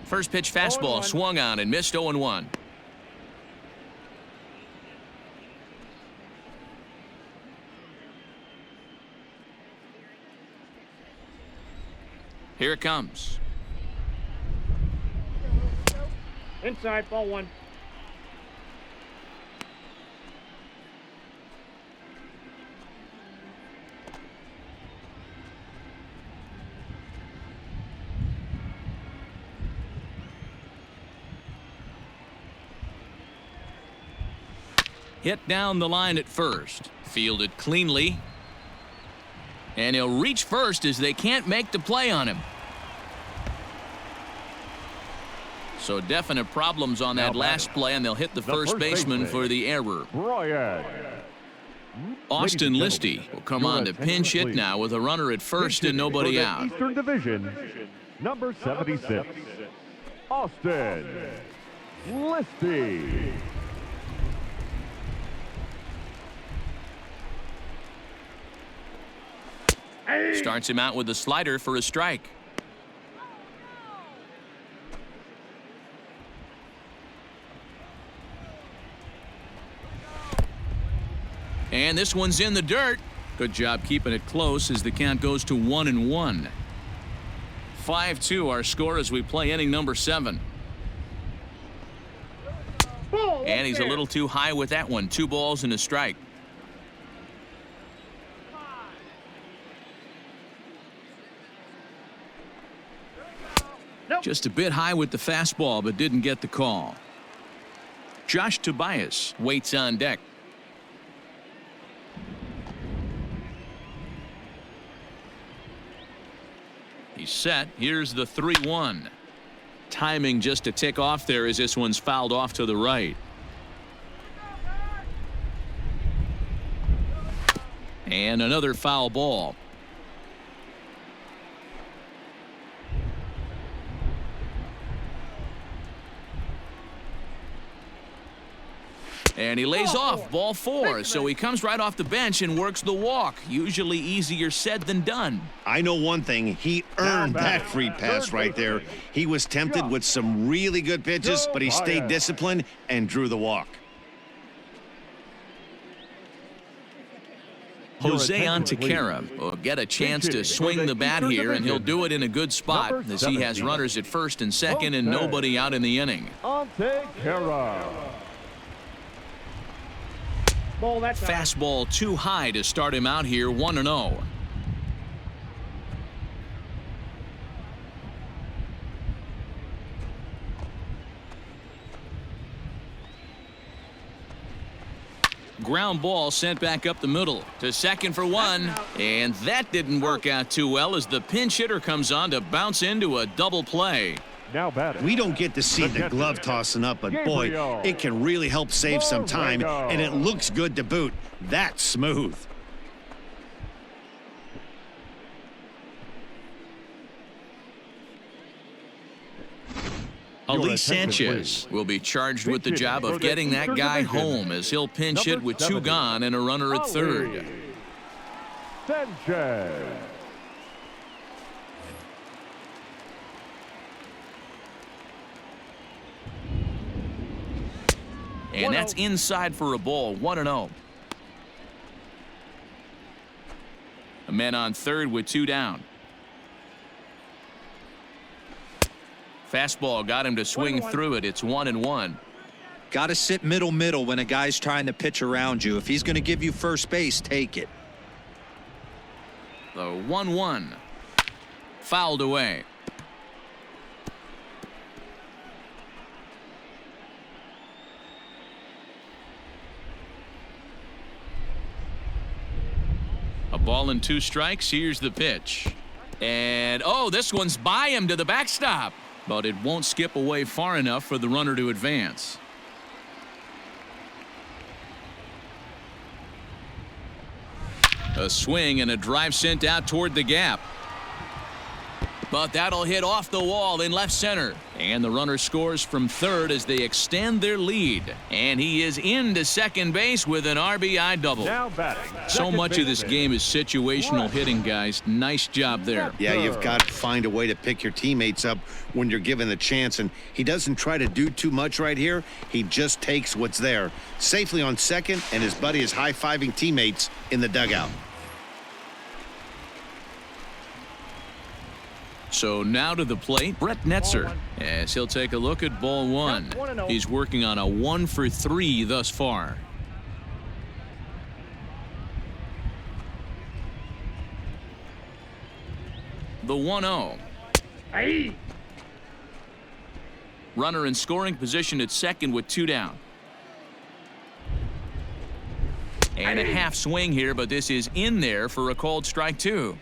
First pitch fastball swung on and missed. 0-1. Here it comes. Inside, ball 1. Hit down the line at first. Fielded cleanly. And he'll reach first as they can't make the play on him. So definite problems on that last play, and they'll hit the first baseman for the error. Austin Listy will come on to pinch hit now with a runner at first and nobody out. Eastern Division, number 76, Austin Listy. Starts him out with a slider for a strike. And this one's in the dirt. Good job keeping it close as the count goes to 1-1. 5-2 our score as we play inning number 7. And he's a little too high with that one. 2 balls and a strike. Just a bit high with the fastball, but didn't get the call. Josh Tobias waits on deck. He's set. Here's the 3-1. Timing just a tick off there as this one's fouled off to the right. And another foul ball. And he lays off, ball 4, so he comes right off the bench and works the walk. Usually easier said than done. I know one thing. He earned that free pass right there. He was tempted with some really good pitches, but he stayed disciplined and drew the walk. Jose Antequera will get a chance to swing the bat here, and he'll do it in a good spot as he has runners at first and second and nobody out in the inning. Antequera. Fastball too high to start him out here. 1-0. Ground ball sent back up the middle to second for one. And that didn't work out too well as the pinch hitter comes on to bounce into a double play. Now batting. We don't get to see the glove tossing up, but boy, it can really help save some time, and it looks good to boot. That's smooth. Ali Sanchez will be charged with the job of getting that guy home as he'll pinch hit with 2 gone and a runner at third. Sanchez. And that's inside for a ball, 1-0. A man on third with 2 down. Fastball got him to swing through it. It's 1-1. Got to sit middle when a guy's trying to pitch around you. If he's going to give you first base, take it. The 1-1. Fouled away. A ball and 2 strikes. Here's the pitch. And, oh, this one's by him to the backstop. But it won't skip away far enough for the runner to advance. A swing and a drive sent out toward the gap. But that'll hit off the wall in left center. And the runner scores from third as they extend their lead. And he is into second base with an RBI double. Now batting. So much of this game is situational hitting, guys. Nice job there. Yeah, you've got to find a way to pick your teammates up when you're given the chance, and he doesn't try to do too much right here. He just takes what's there. Safely on second, and his buddy is high-fiving teammates in the dugout. So now to the plate, Brett Netzer, as he'll take a look at ball 1. He's working on a 1 for 3 thus far. The 1-0. Hey. Runner in scoring position at second with 2 down. And a half swing here, but this is in there for a called strike 2.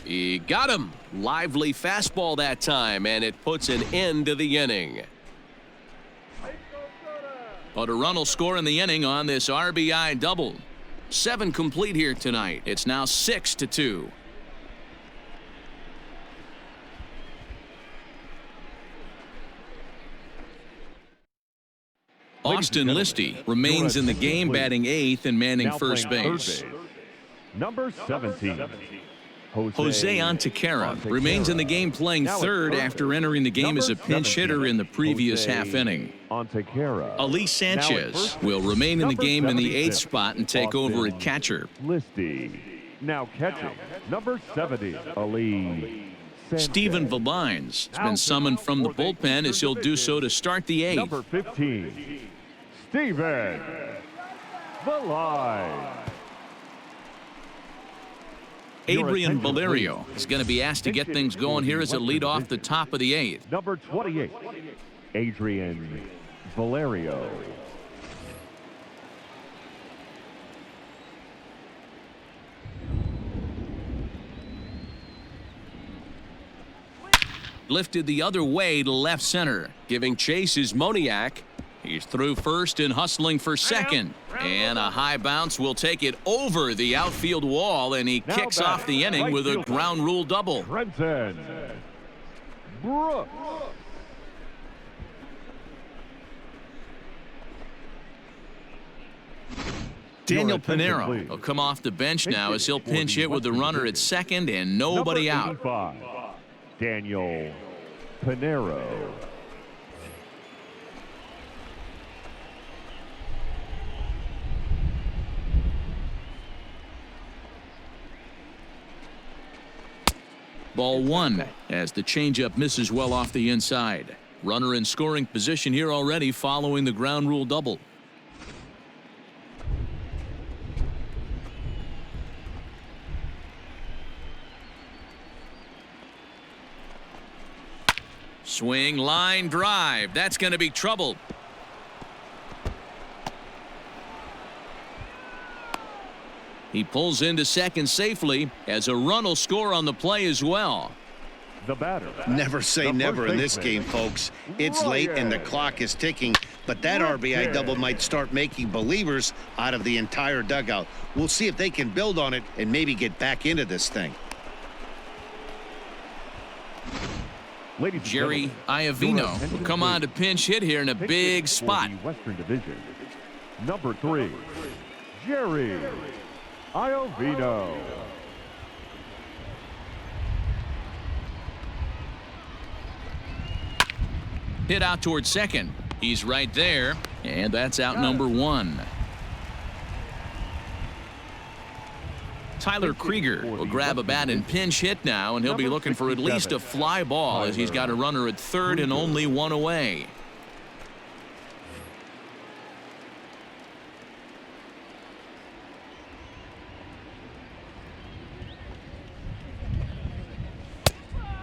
He got him. Lively fastball that time, and it puts an end to the inning. But a run will score in the inning on this RBI double. 7 complete here tonight. It's now 6-2. Austin Listy remains in the game, batting 8th and manning first base. Number 17. Jose Antequera remains in the game, playing third after entering the game as a pinch hitter in the previous half inning. Ali Sanchez will remain in the game in the 8th spot and take over at catcher. Listy. Now catching. Number 70. Ali Sanchez. Stephen Vabines has been summoned from the bullpen as he'll do so to start the 8th. Number 15. Stephen Vabines. Adrian Valerio is going to be asked to get things going here as a lead off the top of the 8th. Number 28, Adrian Valerio. Lifted the other way to left center, giving chase is Moniak. He's through first and hustling for second. And a high bounce will take it over the outfield wall, and he kicks off the inning with a ground rule double. Trenton Brooks. Daniel Pinero will come off the bench now as he'll pinch hit with the runner at second and nobody out. Daniel Pinero. Ball 1 as the changeup misses well off the inside. Runner in scoring position here already following the ground rule double. Swing, line, drive. That's going to be trouble. He pulls into second safely as a run will score on the play as well. The batter. Never say never in this game, folks. It's late and the clock is ticking, but that RBI double might start making believers out of the entire dugout. We'll see if they can build on it and maybe get back into this thing. Jerry Iovino will come on to pinch hit here in a big spot. Western Division. Number 3, Jerry Iovino. Hit out towards second. He's right there, and that's out number 1. Tyler Krieger will grab a bat and pinch hit now, and he'll be looking for at least a fly ball as he's got a runner at third and only one away.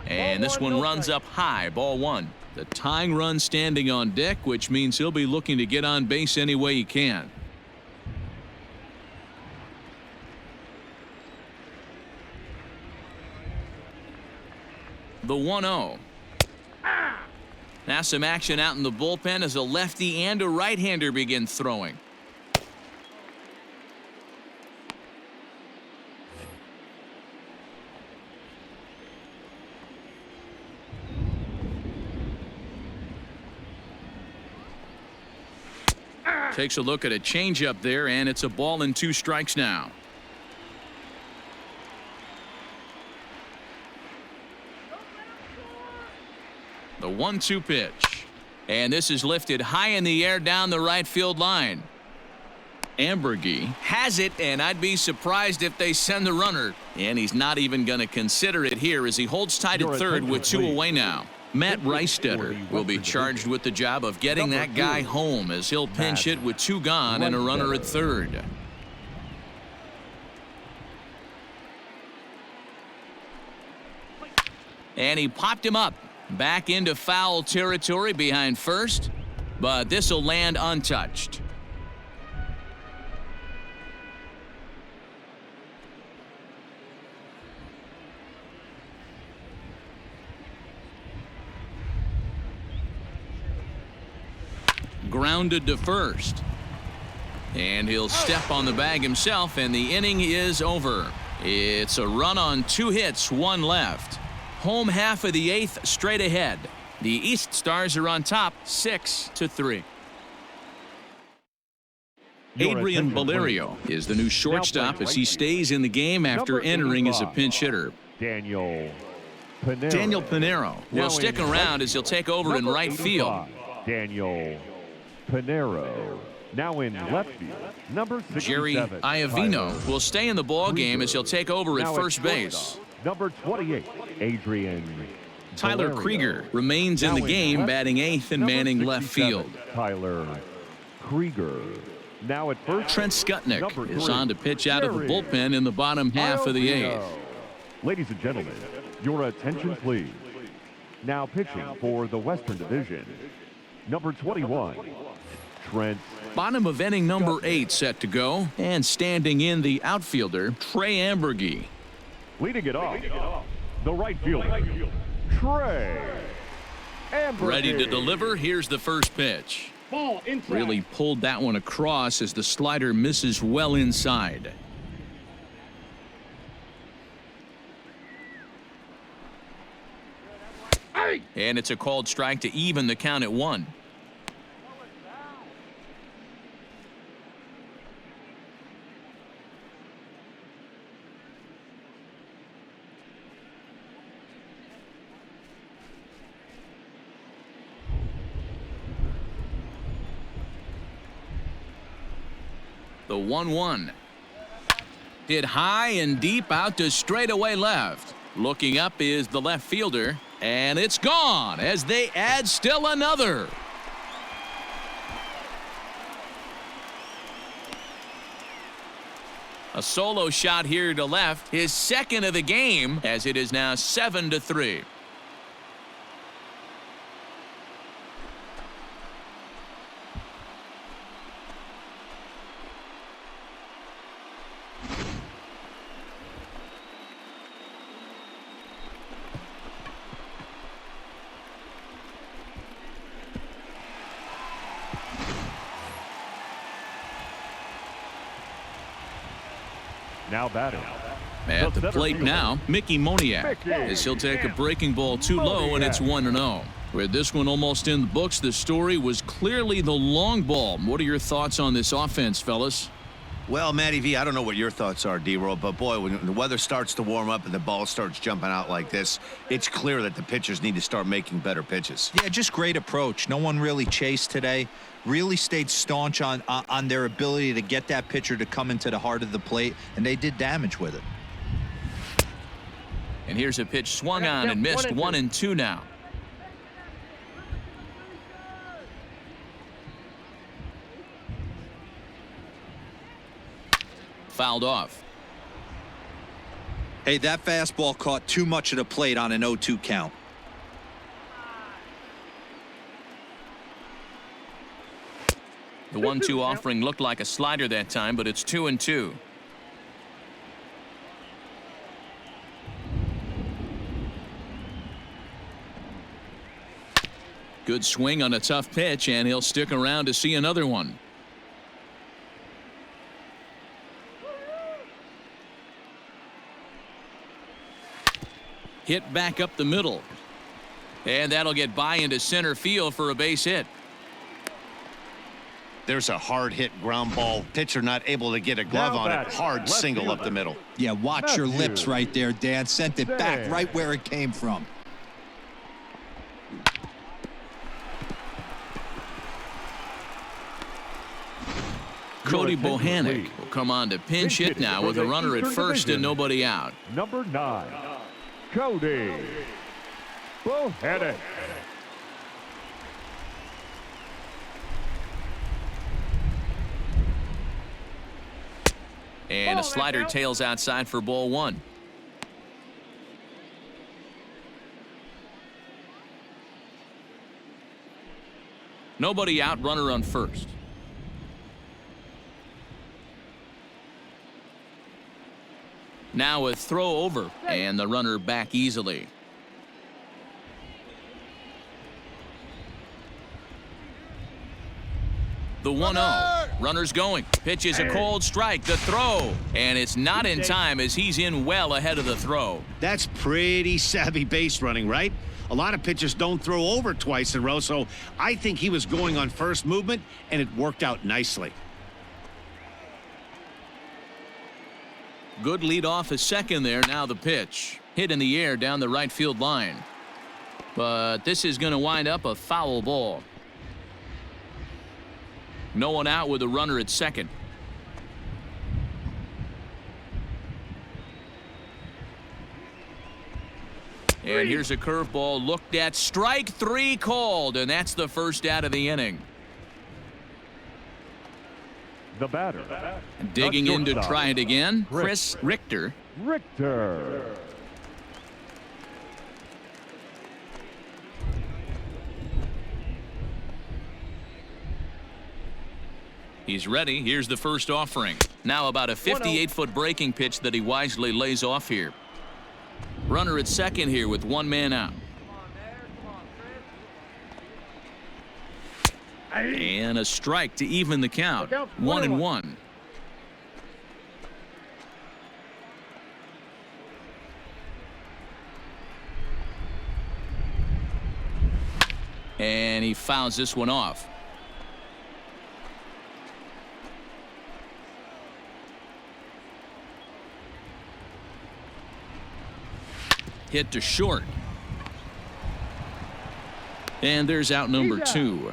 And this one runs up high, ball 1. The tying run standing on deck, which means he'll be looking to get on base any way he can. The 1-0. Now some action out in the bullpen as a lefty and a right-hander begin throwing. Takes a look at a changeup there, and it's a ball and 2 strikes now. The 1-2 pitch. And this is lifted high in the air down the right field line. Amburgey has it, and I'd be surprised if they send the runner. And he's not even going to consider it here as he holds tight at third with 2 away now. Matt Reistetter will be charged with the job of getting that guy home as he'll pinch hit with 2 gone and a runner at third. And he popped him up back into foul territory behind first, but this will land untouched. Grounded to first. And he'll step on the bag himself, and the inning is over. It's a run on 2 hits, 1 left. Home half of the 8th straight ahead. The East Stars are on top 6-3. Adrian Valerio is the new shortstop as he stays in the game after entering as a pinch hitter. Daniel Pinero will stick around as he'll take over in right field. Daniel Pinero. Now in left field, number 67. Jerry Iovino will stay in the ball game as he'll take over at first base. Number 28, Adrian. Tyler Krieger remains in the game, batting 8th and manning left field. Tyler Krieger. Now at first, Trent Skutnik is on to pitch out of the bullpen in the bottom half of the 8th. Ladies and gentlemen, your attention please. Now pitching for the Western Division, number 21, Trent. Bottom of inning number 8 set to go, and standing in the outfielder, Trey Amburgey. Leading it off, the right fielder, Trey Amburgey. Ready to deliver. Here's the first pitch. Ball inside. Really pulled that one across as the slider misses well inside. And it's a called strike to even the count at 1. The 1-1. Hit high and deep out to straightaway left. Looking up is the left fielder, and it's gone as they add still another. A solo shot here to left, his second of the game, as it is now 7-3. Now batting. At the plate now, Mickey Moniak, as he'll take a breaking ball too low, and it's 1-0. With this one almost in the books, the story was clearly the long ball. What are your thoughts on this offense, fellas? Well, Matty V, I don't know what your thoughts are, D-Roll, but boy, when the weather starts to warm up and the ball starts jumping out like this, it's clear that the pitchers need to start making better pitches. Yeah, just great approach. No one really chased today. Really stayed staunch on their ability to get that pitcher to come into the heart of the plate, and they did damage with it. And here's a pitch swung on and missed. 1-2 now. Fouled off. Hey, that fastball caught too much of the plate on an 0-2 count. The 1-2 offering looked like a slider that time, but it's 2-2. Good swing on a tough pitch, and he'll stick around to see another one. Hit back up the middle. And that'll get by into center field for a base hit. There's a hard hit ground ball. Pitcher not able to get a glove on it. Hard single up the middle. Yeah, watch your lips right there, Dan. Sent it back right where it came from. Cody Bohannon will come on to pinch hit now with a runner at first and nobody out. Number 9, Cody Bohannon. And a slider tails outside for ball 1. Nobody out, runner on first. Now a throw over, and the runner back easily. The 1-0. Runner's going. Pitch is a cold strike. The throw. And it's not in time as he's in well ahead of the throw. That's pretty savvy base running, right? A lot of pitchers don't throw over twice in a row, so I think he was going on first movement, and it worked out nicely. Good lead off a second there. Now the pitch. Hit in the air down the right field line. But this is going to wind up a foul ball. No one out with a runner at second. And here's a curveball looked at. Strike 3 called, and that's the first out of the inning. The batter. Digging in to try it again, Chris Richter. He's ready. Here's the first offering. Now about a 58-foot breaking pitch that he wisely lays off here. Runner at second here with one man out. And a strike to even the count. 1-1. And he fouls this one off. Hit to short. And there's out number 2.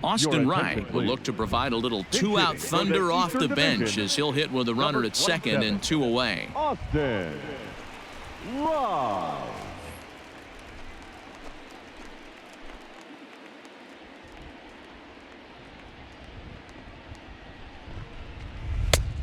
Austin Wright will look to provide a little 2-out thunder off the bench as he'll hit with a runner at second and 2 away. Austin Wright.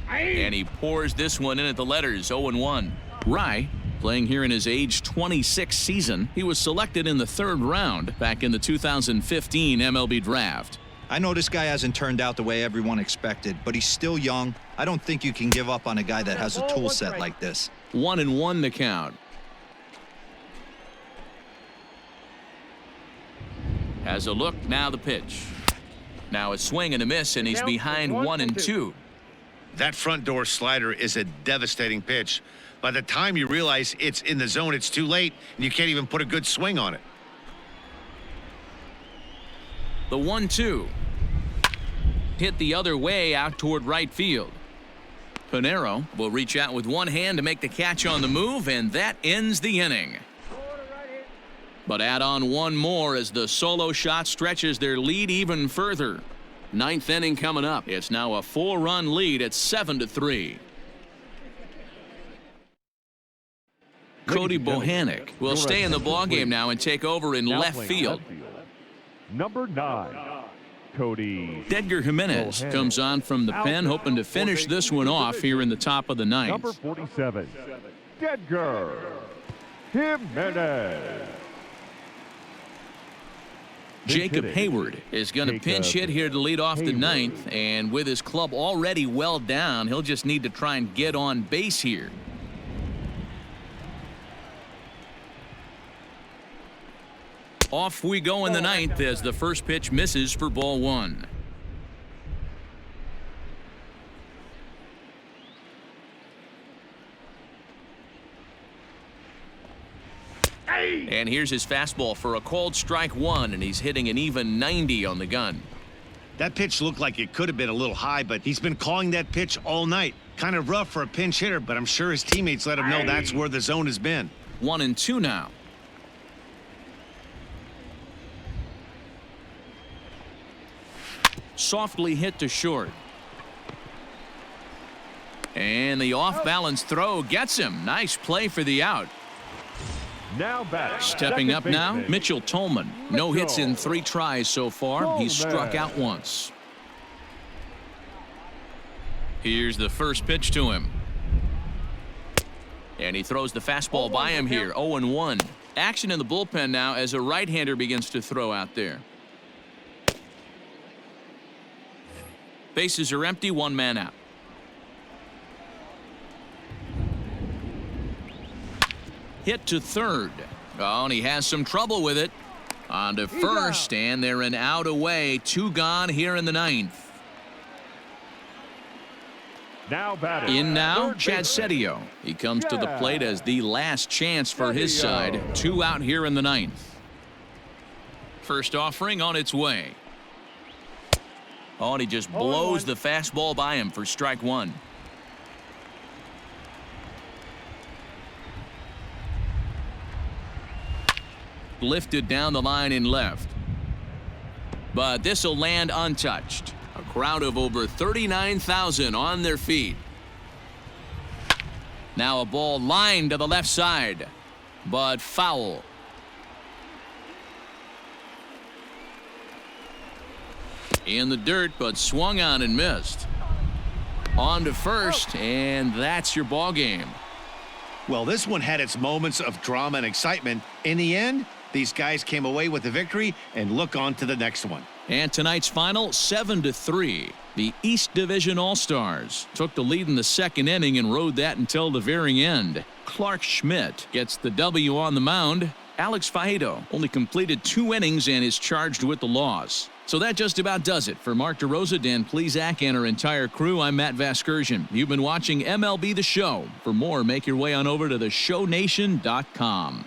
And he pours this one in at the letters. 0-1. Wright, playing here in his age 26 season, he was selected in the 3rd round back in the 2015 MLB draft. I know this guy hasn't turned out the way everyone expected, but he's still young. I don't think you can give up on a guy that has a tool set like this. 1-1 the count. Has a look, now the pitch. Now a swing and a miss, and he's Count behind 1-2. 1-2. That front door slider is a devastating pitch. By the time you realize it's in the zone, it's too late, and you can't even put a good swing on it. The 1-2. Hit the other way out toward right field. Pinero will reach out with one hand to make the catch on the move, and that ends the inning. But add on one more as the solo shot stretches their lead even further. Ninth inning coming up. It's now a 4-run lead at 7-3. Cody Bohannock will stay in the ballgame now and take over in left field. Number 9, Cody. Edgar Jimenez comes on from the pen, hoping to finish this one off here in the top of the ninth. Number 47, Edgar Jimenez. Jacob Hayward is going to pinch hit here to lead off the ninth, and with his club already well down, he'll just need to try and get on base here. Off we go in the ninth as the first pitch misses for ball one. And here's his fastball for a called strike one, and he's hitting an even 90 on the gun. That pitch looked like it could have been a little high, but he's been calling that pitch all night. Kind of rough for a pinch hitter, but I'm sure his teammates let him know that's where the zone has been. 1-2 now. Softly hit to short. And the off-balance throw gets him. Nice play for the out. Now batting. Stepping up now, Mitchell Tolman. No hits in 3 tries so far. He's struck Tolman. out once. Here's the first pitch to him. And he throws the fastball by him here. 0-1. Action in the bullpen now as a right-hander begins to throw out there. Bases are empty, 1 man out. Hit to third. Oh, and he has some trouble with it. On to first, and they're an out away. 2 gone here in the ninth. Now batting. In now, Third Chad baseman. Setio. He comes to the plate as the last chance for his side. 2 out here in the ninth. First offering on its way. Oh, and he just blows the fastball by him for strike one. Lifted down the line in left. But this will land untouched. A crowd of over 39,000 on their feet. Now a ball lined to the left side, but foul. In the dirt, but swung on and missed. On to first, and that's your ball game. Well, this one had its moments of drama and excitement. In the end, these guys came away with the victory and look on to the next one. And tonight's final, 7-3. The East Division All-Stars took the lead in the second inning and rode that until the very end. Clark Schmidt gets the W on the mound. Alex Faedo only completed 2 innings and is charged with the loss. So that just about does it. For Mark DeRosa, Dan Plesac, and our entire crew, I'm Matt Vasgersian. You've been watching MLB The Show. For more, make your way on over to theshownation.com.